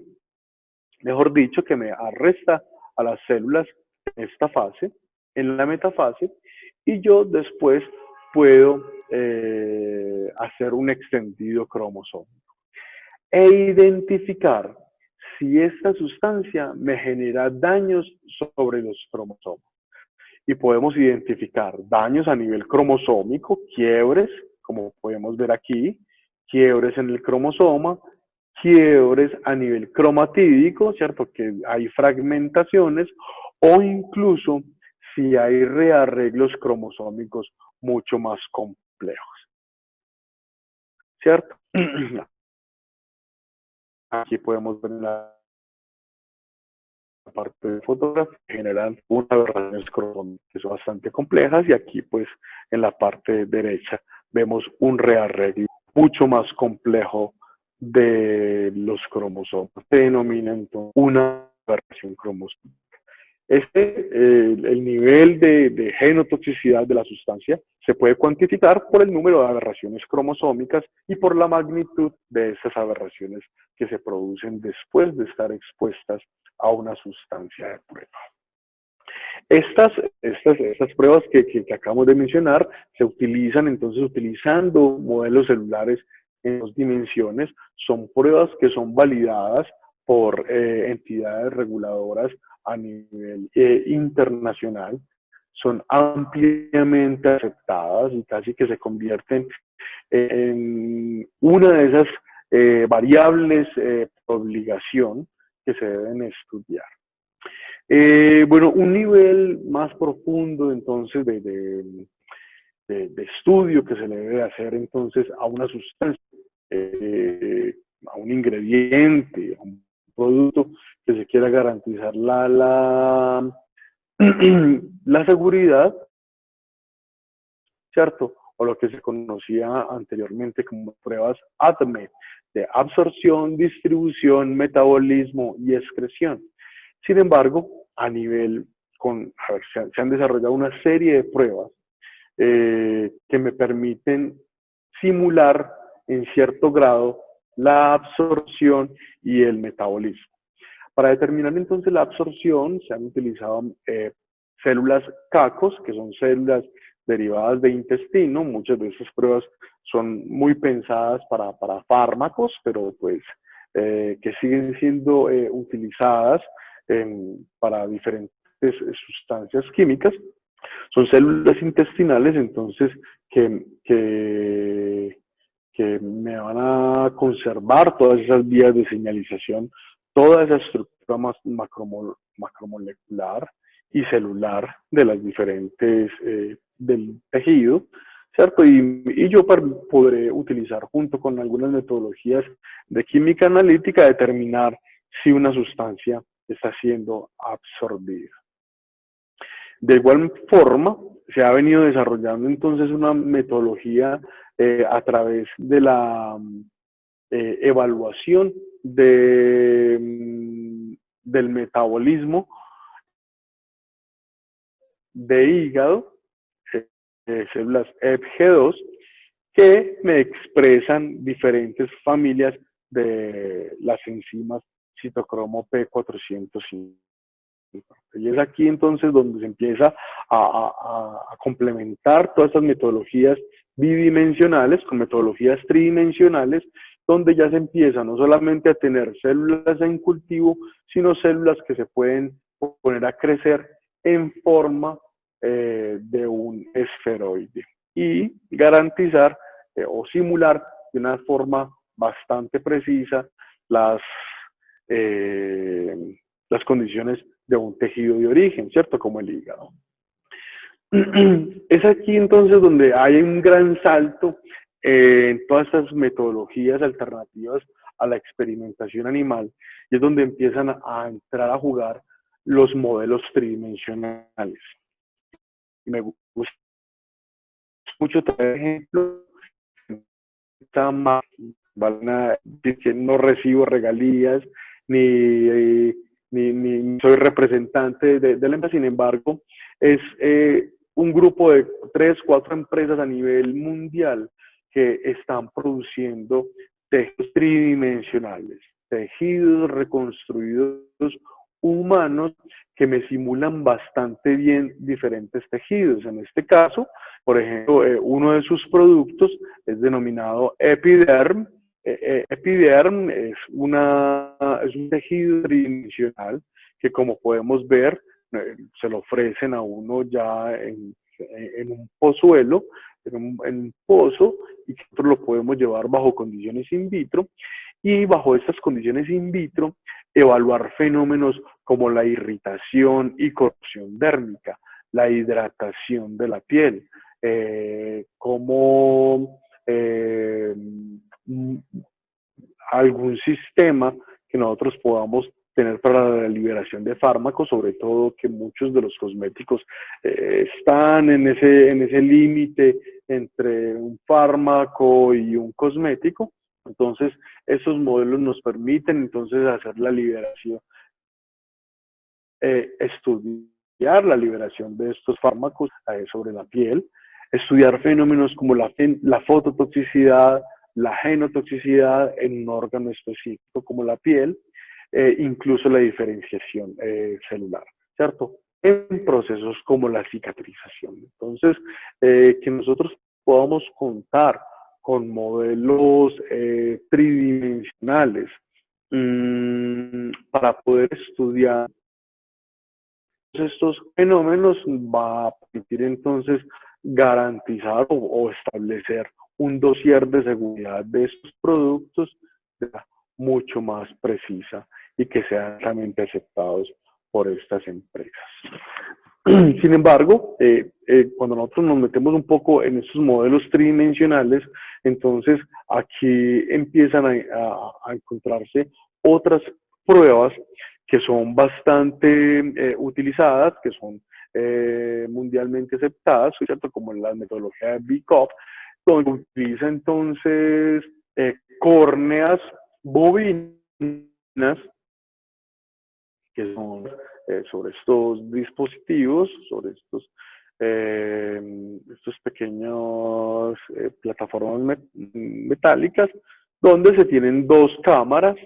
mejor dicho, que me arresta a las células en esta fase, en la metafase, y yo después puedo hacer un extendido cromosómico e identificar si esta sustancia me genera daños sobre los cromosomas. Y podemos identificar daños a nivel cromosómico, quiebres, como podemos ver aquí, quiebres en el cromosoma, quiebres a nivel cromatídico, ¿cierto? Que hay fragmentaciones, o incluso si hay rearreglos cromosómicos mucho más complejos, ¿cierto? Aquí podemos ver la parte de fotografía, generan unas aberraciones cromosómicas que son bastante complejas, y aquí pues en la parte derecha vemos un rearreglo mucho más complejo de los cromosomas. Se denomina entonces una aberración cromosómica. El nivel de genotoxicidad de la sustancia se puede cuantificar por el número de aberraciones cromosómicas y por la magnitud de esas aberraciones que se producen después de estar expuestas a una sustancia de prueba. Estas pruebas que acabamos de mencionar se utilizan entonces utilizando modelos celulares en 2 dimensiones. Son pruebas que son validadas por entidades reguladoras a nivel internacional, son ampliamente aceptadas y casi que se convierten en una de esas variables por obligación que se deben estudiar. Bueno, un nivel más profundo entonces de estudio que se le debe hacer entonces a una sustancia, a un ingrediente, a un producto que se quiera garantizar la seguridad, ¿cierto? O lo que se conocía anteriormente como pruebas ADME, de absorción, distribución, metabolismo y excreción. Sin embargo, a nivel, se han desarrollado una serie de pruebas que me permiten simular en cierto grado la absorción y el metabolismo. Para determinar entonces la absorción se han utilizado células CACOS, que son células derivadas de intestino. Muchas de esas pruebas son muy pensadas para fármacos, pero pues que siguen siendo utilizadas para diferentes sustancias químicas. Son células intestinales, entonces, que me van a conservar todas esas vías de señalización, toda esa estructura macromolecular y celular de las diferentes del tejido, ¿cierto? Y yo podré utilizar junto con algunas metodologías de química analítica determinar si una sustancia está siendo absorbida. De igual forma, se ha venido desarrollando entonces una metodología a través de la evaluación del metabolismo de hígado, células EPG2, que me expresan diferentes familias de las enzimas citocromo P450. Y es aquí entonces donde se empieza a complementar todas estas metodologías bidimensionales con metodologías tridimensionales, donde ya se empieza no solamente a tener células en cultivo, sino células que se pueden poner a crecer en forma de un esferoide y garantizar o simular de una forma bastante precisa las condiciones de un tejido de origen, ¿cierto? Como el hígado. Es aquí entonces donde hay un gran salto en todas estas metodologías alternativas a la experimentación animal, y es donde empiezan a entrar a jugar los modelos tridimensionales. Y me gusta mucho traer ejemplos, que no recibo regalías, ni, ni soy representante de la empresa. Sin embargo, es un grupo de 3, 4 empresas a nivel mundial que están produciendo tejidos tridimensionales, tejidos reconstruidos humanos que me simulan bastante bien diferentes tejidos. En este caso, por ejemplo, uno de sus productos es denominado Epiderm. Epiderm es un tejido tridimensional que, como podemos ver, se lo ofrecen a uno ya en un pozuelo, en un pozo, y que nosotros lo podemos llevar bajo condiciones in vitro, y bajo estas condiciones in vitro evaluar fenómenos como la irritación y corrosión dérmica, la hidratación de la piel, como algún sistema que nosotros podamos tener para la liberación de fármacos, sobre todo que muchos de los cosméticos están en ese límite entre un fármaco y un cosmético. Entonces, esos modelos nos permiten entonces hacer la liberación, estudiar la liberación de estos fármacos sobre la piel, estudiar fenómenos como la fototoxicidad, la genotoxicidad en un órgano específico como la piel, incluso la diferenciación celular, ¿cierto? En procesos como la cicatrización. Entonces, que nosotros podamos contar con modelos tridimensionales para poder estudiar estos fenómenos va a permitir entonces garantizar o establecer un dossier de seguridad de estos productos mucho más precisa y que sean realmente aceptados por estas empresas. Sin embargo, cuando nosotros nos metemos un poco en estos modelos tridimensionales, entonces aquí empiezan a encontrarse otras pruebas que son bastante utilizadas, que son mundialmente aceptadas, ¿cierto? Como la metodología de BCOP, donde utiliza entonces córneas bovinas, que son sobre estos dispositivos, sobre estos pequeños plataformas metálicas, donde se tienen 2 cámaras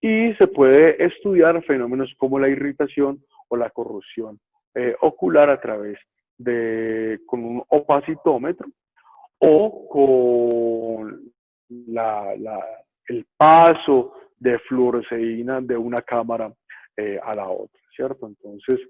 y se puede estudiar fenómenos como la irritación o la corrosión ocular a través con un opacitómetro o con el paso de fluoresceína de una cámara a la otra, ¿cierto? Entonces,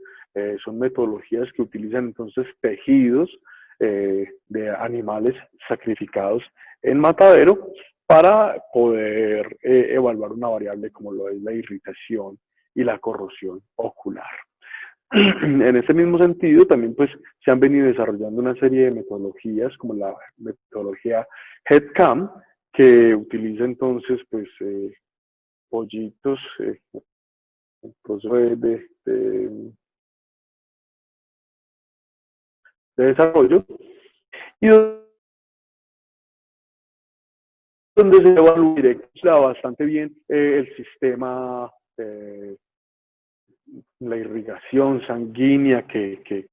son metodologías que utilizan entonces tejidos de animales sacrificados en matadero para poder evaluar una variable como lo es la irritación y la corrosión ocular. En ese mismo sentido, también pues se han venido desarrollando una serie de metodologías como la metodología HeadCam, que utiliza entonces pues pollitos en proceso de desarrollo, y donde se evalúa bastante bien el sistema, la irrigación sanguínea que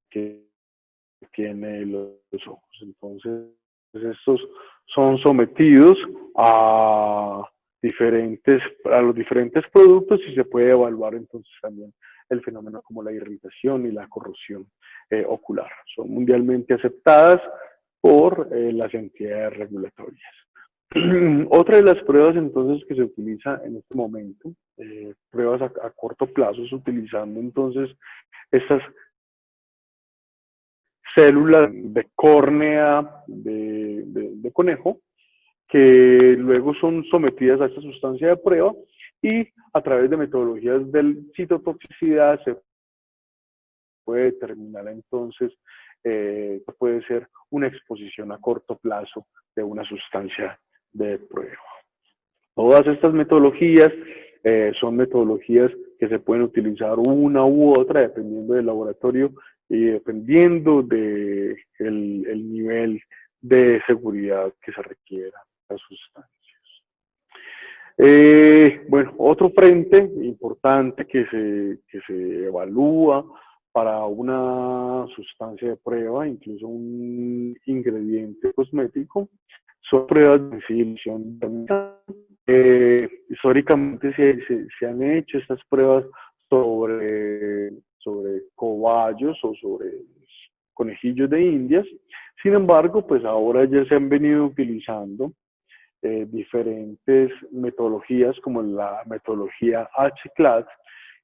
tiene los ojos. Entonces, estos son sometidos a los diferentes productos y se puede evaluar entonces también el fenómeno como la irritación y la corrosión ocular. Son mundialmente aceptadas por las entidades regulatorias. Otra de las pruebas entonces que se utiliza en este momento, pruebas a corto plazo, es utilizando entonces estas células de córnea de conejo, que luego son sometidas a esta sustancia de prueba y a través de metodologías de citotoxicidad se puede determinar entonces, puede ser una exposición a corto plazo de una sustancia de prueba. Todas estas metodologías son metodologías que se pueden utilizar una u otra dependiendo del laboratorio y dependiendo del el nivel de seguridad que se requiera a las sustancias. Bueno, otro frente importante que se evalúa para una sustancia de prueba, incluso un ingrediente cosmético, son pruebas de sensibilización térmica. Históricamente se han hecho estas pruebas sobre cobayos o sobre conejillos de Indias. Sin embargo, pues ahora ya se han venido utilizando diferentes metodologías como la metodología H-Class,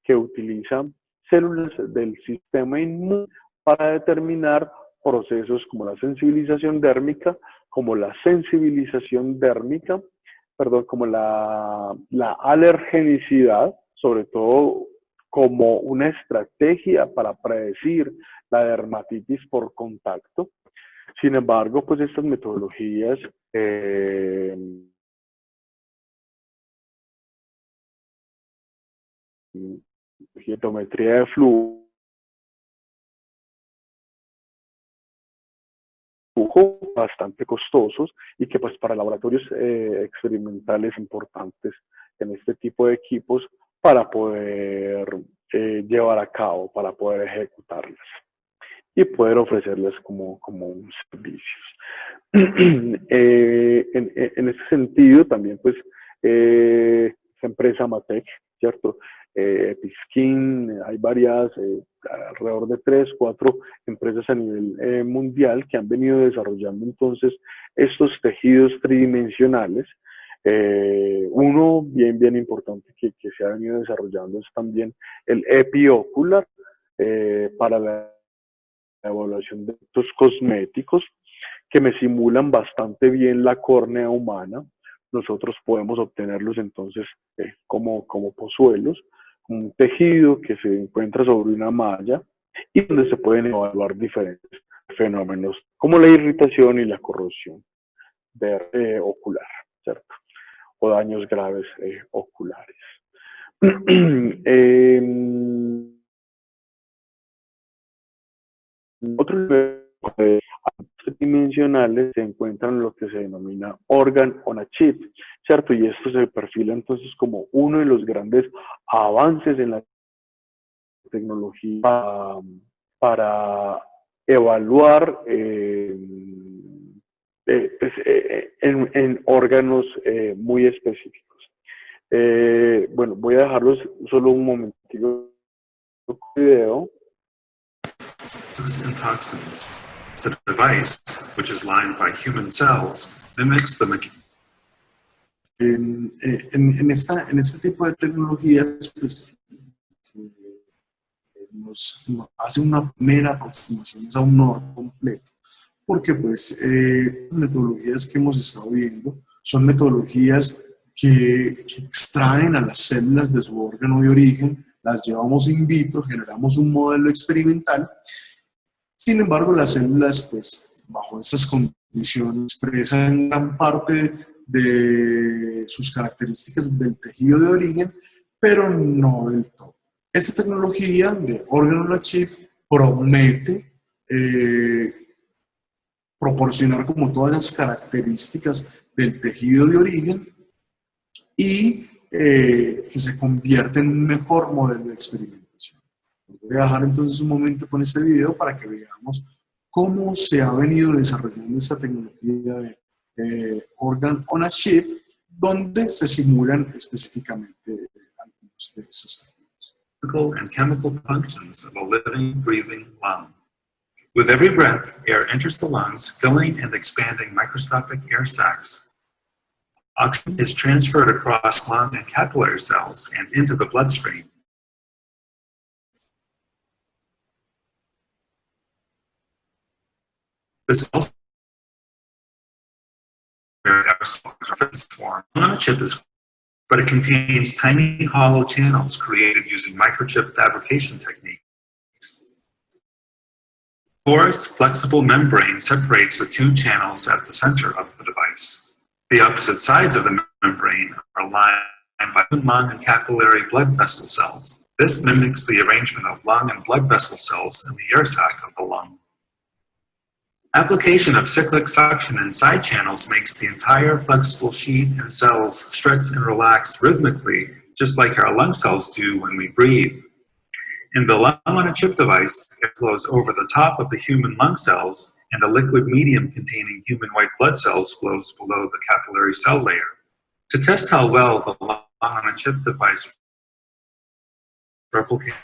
que utiliza células del sistema inmune para determinar procesos como la sensibilización dérmica, como la sensibilización dérmica, perdón, como la alergenicidad, sobre todo como una estrategia para predecir la dermatitis por contacto. Sin embargo, pues estas metodologías geometría de flujo bastante costosos y que pues para laboratorios experimentales importantes en este tipo de equipos para poder llevar a cabo, para poder ejecutarlas y poder ofrecerlas como un servicio. En ese sentido también pues esa empresa Matec, ¿cierto? Episkin, hay varias, alrededor de 3, 4 empresas a nivel mundial que han venido desarrollando entonces estos tejidos tridimensionales. Uno bien importante que se ha venido desarrollando es también el epiocular para la evaluación de estos cosméticos que me simulan bastante bien la córnea humana. Nosotros podemos obtenerlos entonces como pozuelos, un tejido que se encuentra sobre una malla y donde se pueden evaluar diferentes fenómenos como la irritación y la corrosión ocular, ¿cierto? O daños graves oculares. Otro nivel de dimensionales se encuentran lo que se denomina organ on a chip, ¿cierto? Y esto se perfila entonces como uno de los grandes avances en la tecnología para evaluar en órganos muy específicos. Bueno, voy a dejarlos solo un momentito video. And toxins. The device, which is lined by human cells, mimics the en este tipo de tecnologías, pues, nos hace una mera aproximación a un órgano completo, porque pues las metodologías que hemos estado viendo son metodologías que extraen a las células de su órgano de origen, las llevamos in vitro, generamos un modelo experimental. Sin embargo, las células, pues, bajo estas condiciones, expresan gran parte de sus características del tejido de origen, pero no del todo. Esta tecnología de organ on a chip promete proporcionar como todas las características del tejido de origen y que se convierta en un mejor modelo de experimentación. Voy a dejar entonces un momento con este video para que veamos cómo se ha venido desarrollando esta tecnología de organ on a chip, donde se simulan específicamente algunos de estos tejidos. Physical and chemical functions of a living, breathing lung. With every breath, air enters the lungs, filling and expanding microscopic air sacs. Oxygen is transferred across lung and capillary cells and into the bloodstream. This also form on a chip is, but it contains tiny hollow channels created using microchip fabrication techniques. Porous, flexible membrane separates the two channels at the center of the device. The opposite sides of the membrane are lined by lung and capillary blood vessel cells. This mimics the arrangement of lung and blood vessel cells in the air sac of the lung. Application of cyclic suction in side channels makes the entire flexible sheet and cells stretch and relax rhythmically, just like our lung cells do when we breathe. In the lung-on-a-chip device, it flows over the top of the human lung cells, and a liquid medium containing human white blood cells flows below the capillary cell layer. To test how well the lung-on-a-chip device replicates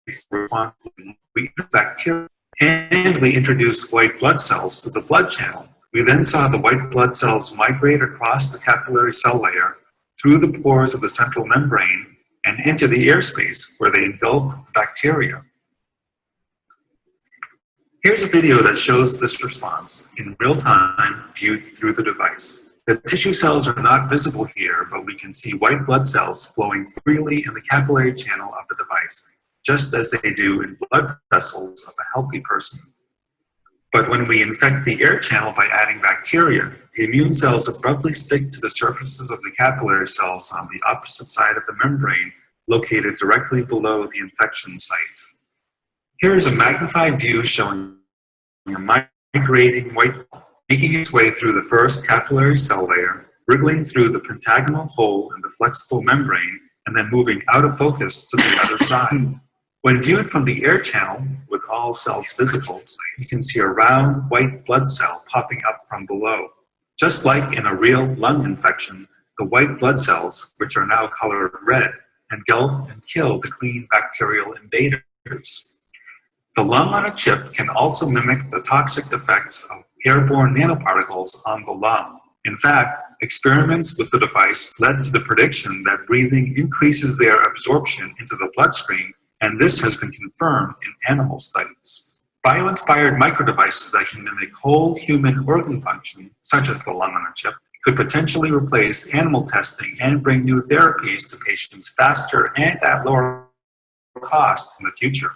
response to bacteria, and we introduced white blood cells to the blood channel. We then saw the white blood cells migrate across the capillary cell layer, through the pores of the central membrane, and into the airspace where they engulfed bacteria. Here's a video that shows this response in real time viewed through the device. The tissue cells are not visible here, but we can see white blood cells flowing freely in the capillary channel of the device, just as they do in blood vessels of a healthy person. But when we infect the air channel by adding bacteria, the immune cells abruptly stick to the surfaces of the capillary cells on the opposite side of the membrane, located directly below the infection site. Here is a magnified view showing a migrating white making its way through the first capillary cell layer, wriggling through the pentagonal hole in the flexible membrane, and then moving out of focus to the other side. When viewed from the air channel, with all cells visible, you can see a round white blood cell popping up from below. Just like in a real lung infection, the white blood cells, which are now colored red, engulf and kill the clean bacterial invaders. The lung-on-a-chip can also mimic the toxic effects of airborne nanoparticles on the lung. In fact, experiments with the device led to the prediction that breathing increases their absorption into the bloodstream, and this has been confirmed in animal studies. Bio-inspired microdevices that can mimic whole human organ function, such as the lung-on-a-chip, could potentially replace animal testing and bring new therapies to patients faster and at lower cost in the future.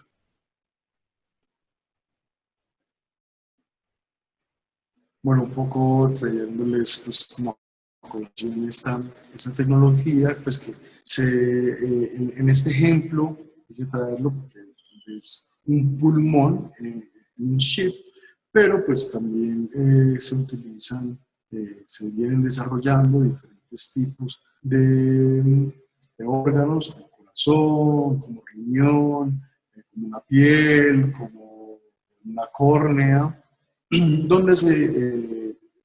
Bueno, un poco trayéndoles pues como a colación esta tecnología, pues que en este ejemplo quise traerlo porque es un pulmón, un chip, pero pues también se utilizan, se vienen desarrollando diferentes tipos de órganos, como corazón, como riñón, como una piel, como una córnea, donde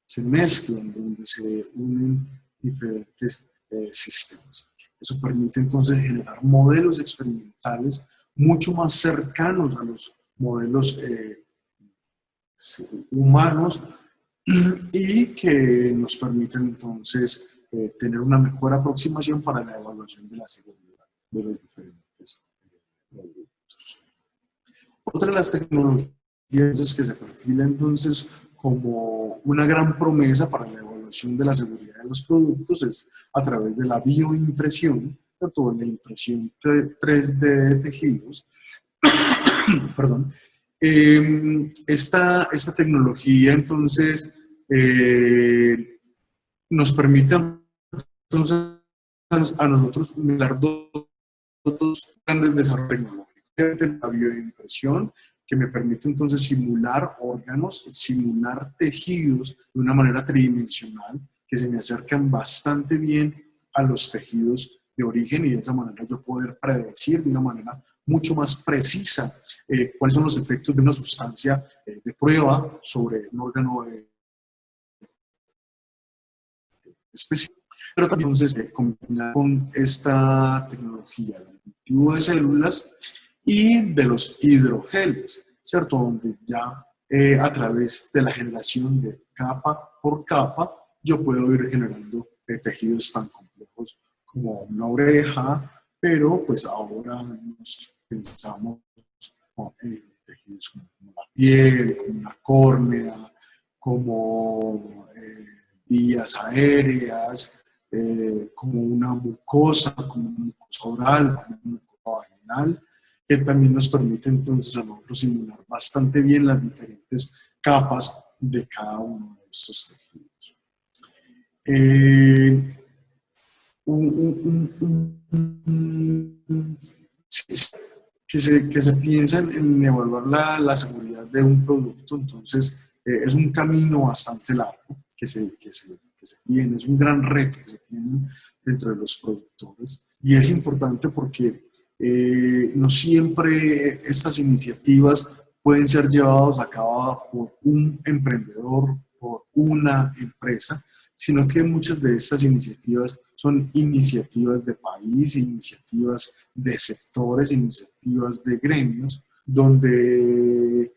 se mezclan, donde se unen diferentes sistemas. Eso permite entonces generar modelos experimentales mucho más cercanos a los modelos humanos y que nos permiten entonces tener una mejor aproximación para la evaluación de la seguridad de los diferentes productos. Otra de las tecnologías que se perfila entonces como una gran promesa para la evaluación de la seguridad de los productos es a través de la bioimpresión, tanto la impresión 3D de tejidos. Perdón. Esta tecnología entonces nos permite entonces a nosotros mirar dos grandes desarrollos tecnológicos. La bioimpresión, que me permite entonces simular órganos, simular tejidos de una manera tridimensional, que se me acercan bastante bien a los tejidos de origen, y de esa manera yo poder predecir de una manera mucho más precisa cuáles son los efectos de una sustancia de prueba sobre un órgano específico. Pero también entonces combinar con esta tecnología del cultivo de células y de los hidrogeles, ¿cierto? Donde ya a través de la generación de capa por capa, yo puedo ir generando tejidos tan complejos como una oreja, pero pues ahora nos pensamos en tejidos como la piel, como una córnea, como vías aéreas, como una mucosa, como una mucosa oral, como una mucosa vaginal, que también nos permite entonces a nosotros simular bastante bien las diferentes capas de cada uno de estos tejidos. Eh, que se piensa en evaluar la seguridad de un producto, entonces es un camino bastante largo que se tiene, es un gran reto que se tiene dentro de los productores, y es importante porque no siempre estas iniciativas pueden ser llevadas a cabo por un emprendedor, por una empresa, sino que muchas de estas iniciativas son iniciativas de país, iniciativas de sectores, iniciativas de gremios, donde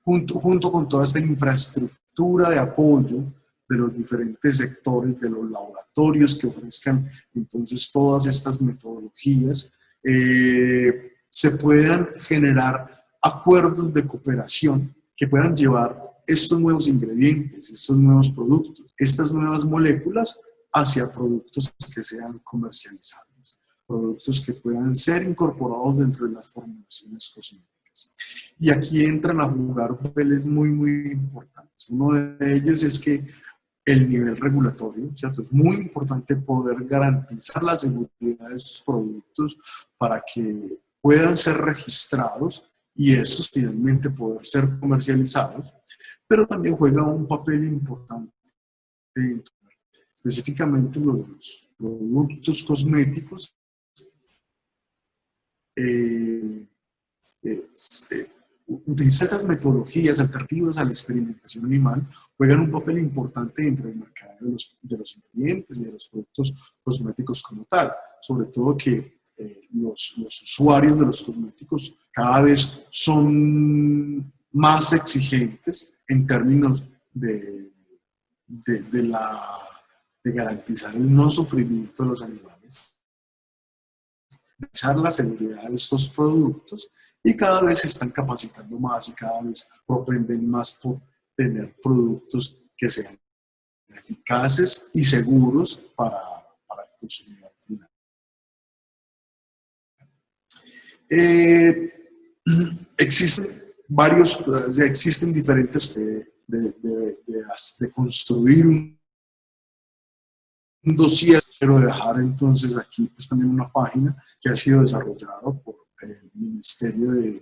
junto con toda esta infraestructura de apoyo de los diferentes sectores, de los laboratorios que ofrezcan entonces todas estas metodologías, se puedan generar acuerdos de cooperación que puedan llevar estos nuevos ingredientes, estos nuevos productos, estas nuevas moléculas hacia productos que sean comercializables, productos que puedan ser incorporados dentro de las formulaciones cosméticas. Y aquí entran a jugar papeles muy, muy importantes. Uno de ellos es que el nivel regulatorio, ¿cierto? Es muy importante poder garantizar la seguridad de estos productos para que puedan ser registrados y estos finalmente poder ser comercializados, pero también juega un papel importante específicamente los productos cosméticos. Utilizar esas metodologías alternativas a la experimentación animal juegan un papel importante dentro del mercado de los ingredientes y de los productos cosméticos como tal, sobre todo que los usuarios de los cosméticos cada vez son más exigentes en términos de garantizar el no sufrimiento de los animales, garantizar la seguridad de estos productos, y cada vez se están capacitando más y cada vez propenden más por tener productos que sean eficaces y seguros para el consumidor final. Existen diferentes de construir un dossier. Quiero dejar entonces aquí pues también una página que ha sido desarrollada por el Ministerio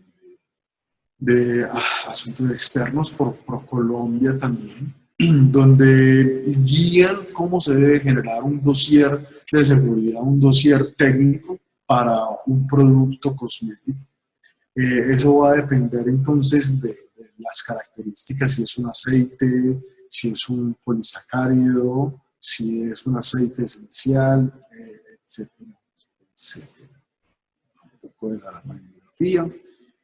de Asuntos Externos, por ProColombia también, donde guían cómo se debe generar un dossier de seguridad, un dossier técnico para un producto cosmético. Eso va a depender entonces de las características, si es un aceite, si es un polisacárido, si es un aceite esencial, etcétera, etcétera. Un poco de la bibliografía.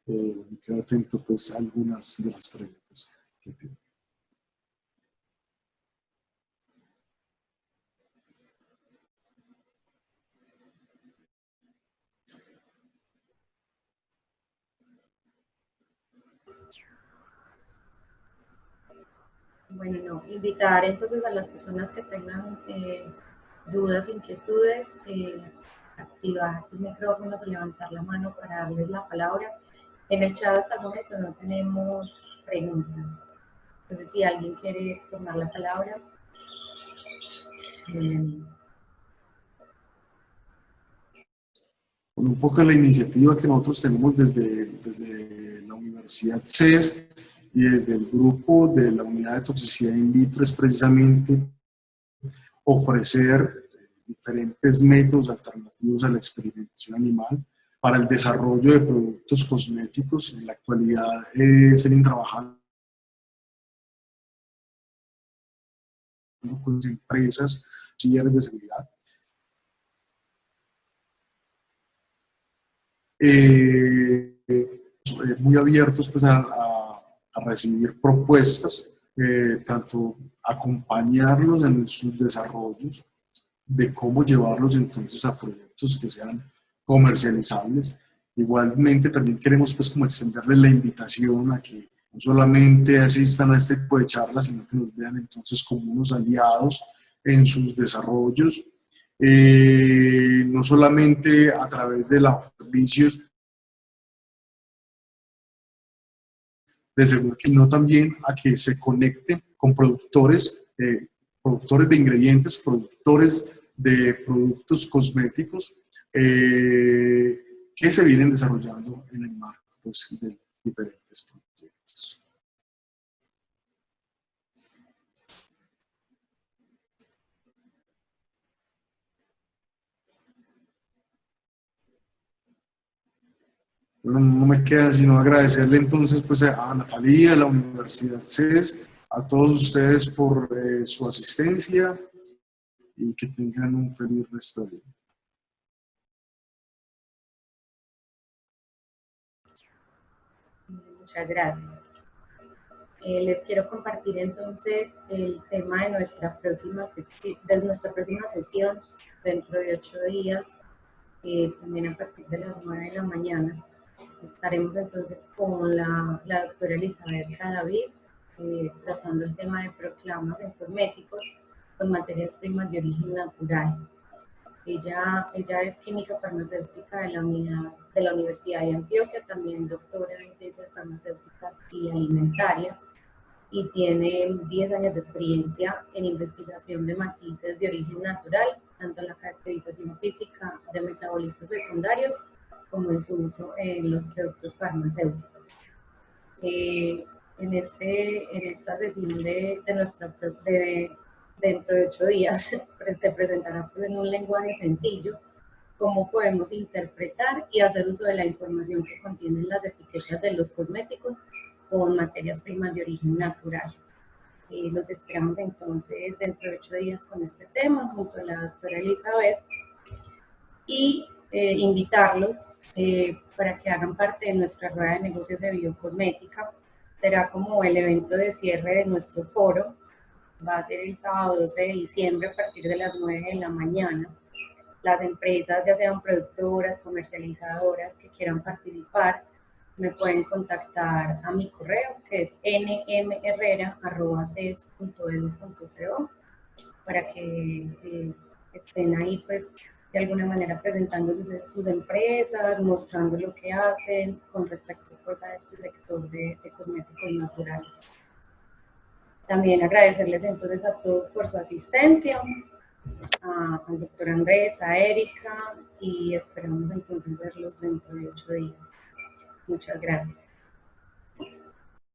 Me quedo atento pues a algunas de las preguntas que tengo. Bueno, no, invitar entonces a las personas que tengan dudas, inquietudes, activar sus micrófonos o levantar la mano para darles la palabra. En el chat hasta el momento no tenemos preguntas. Entonces, si alguien quiere tomar la palabra. Un poco la iniciativa que nosotros tenemos desde la Universidad CES y desde el grupo de la unidad de toxicidad in vitro es precisamente ofrecer diferentes métodos alternativos a la experimentación animal para el desarrollo de productos cosméticos. En la actualidad se vienen trabajando con empresas de seguridad. Muy abiertos pues, a recibir propuestas, tanto acompañarlos en sus desarrollos, de cómo llevarlos entonces a productos que sean comercializables. Igualmente también queremos pues como extenderles la invitación a que no solamente asistan a este tipo de charlas, sino que nos vean entonces como unos aliados en sus desarrollos, no solamente a través de los servicios de seguridad, sino también a que se conecten con productores productores de ingredientes, productores de productos cosméticos que se vienen desarrollando en el marco pues, de diferentes proyectos. No me queda sino agradecerle entonces pues, a Natalia, a la Universidad CES, a todos ustedes por su asistencia y que tengan un feliz resto de día. Muchas gracias. Les quiero compartir entonces el tema de nuestra próxima sesión dentro de 8 días, también a partir de las 9 de la mañana. Estaremos entonces con la doctora Elizabeth David, tratando el tema de proclamas en cosméticos con materias primas de origen natural. Ella es química farmacéutica de la Universidad de Antioquia, también doctora en ciencias farmacéuticas y alimentarias, y tiene 10 años de experiencia en investigación de matices de origen natural, tanto en la caracterización física de metabolitos secundarios como en su uso en los productos farmacéuticos. En esta sesión dentro de 8 días se presentará pues, en un lenguaje sencillo cómo podemos interpretar y hacer uso de la información que contienen las etiquetas de los cosméticos con materias primas de origen natural. Los esperamos entonces dentro de 8 días con este tema junto a la doctora Elizabeth y invitarlos para que hagan parte de nuestra rueda de negocios de biocosmética. Será como el evento de cierre de nuestro foro. Va a ser el sábado 12 de diciembre a partir de las 9 de la mañana. Las empresas, ya sean productoras, comercializadoras que quieran participar, me pueden contactar a mi correo que es nmherrera@ces.edu.co para que estén ahí pues de alguna manera presentando sus empresas, mostrando lo que hacen con respecto pues, a este sector de cosméticos naturales. También agradecerles entonces a todos por su asistencia, al doctor Andrés, a Erika, y esperamos entonces verlos dentro de 8 días. Muchas gracias.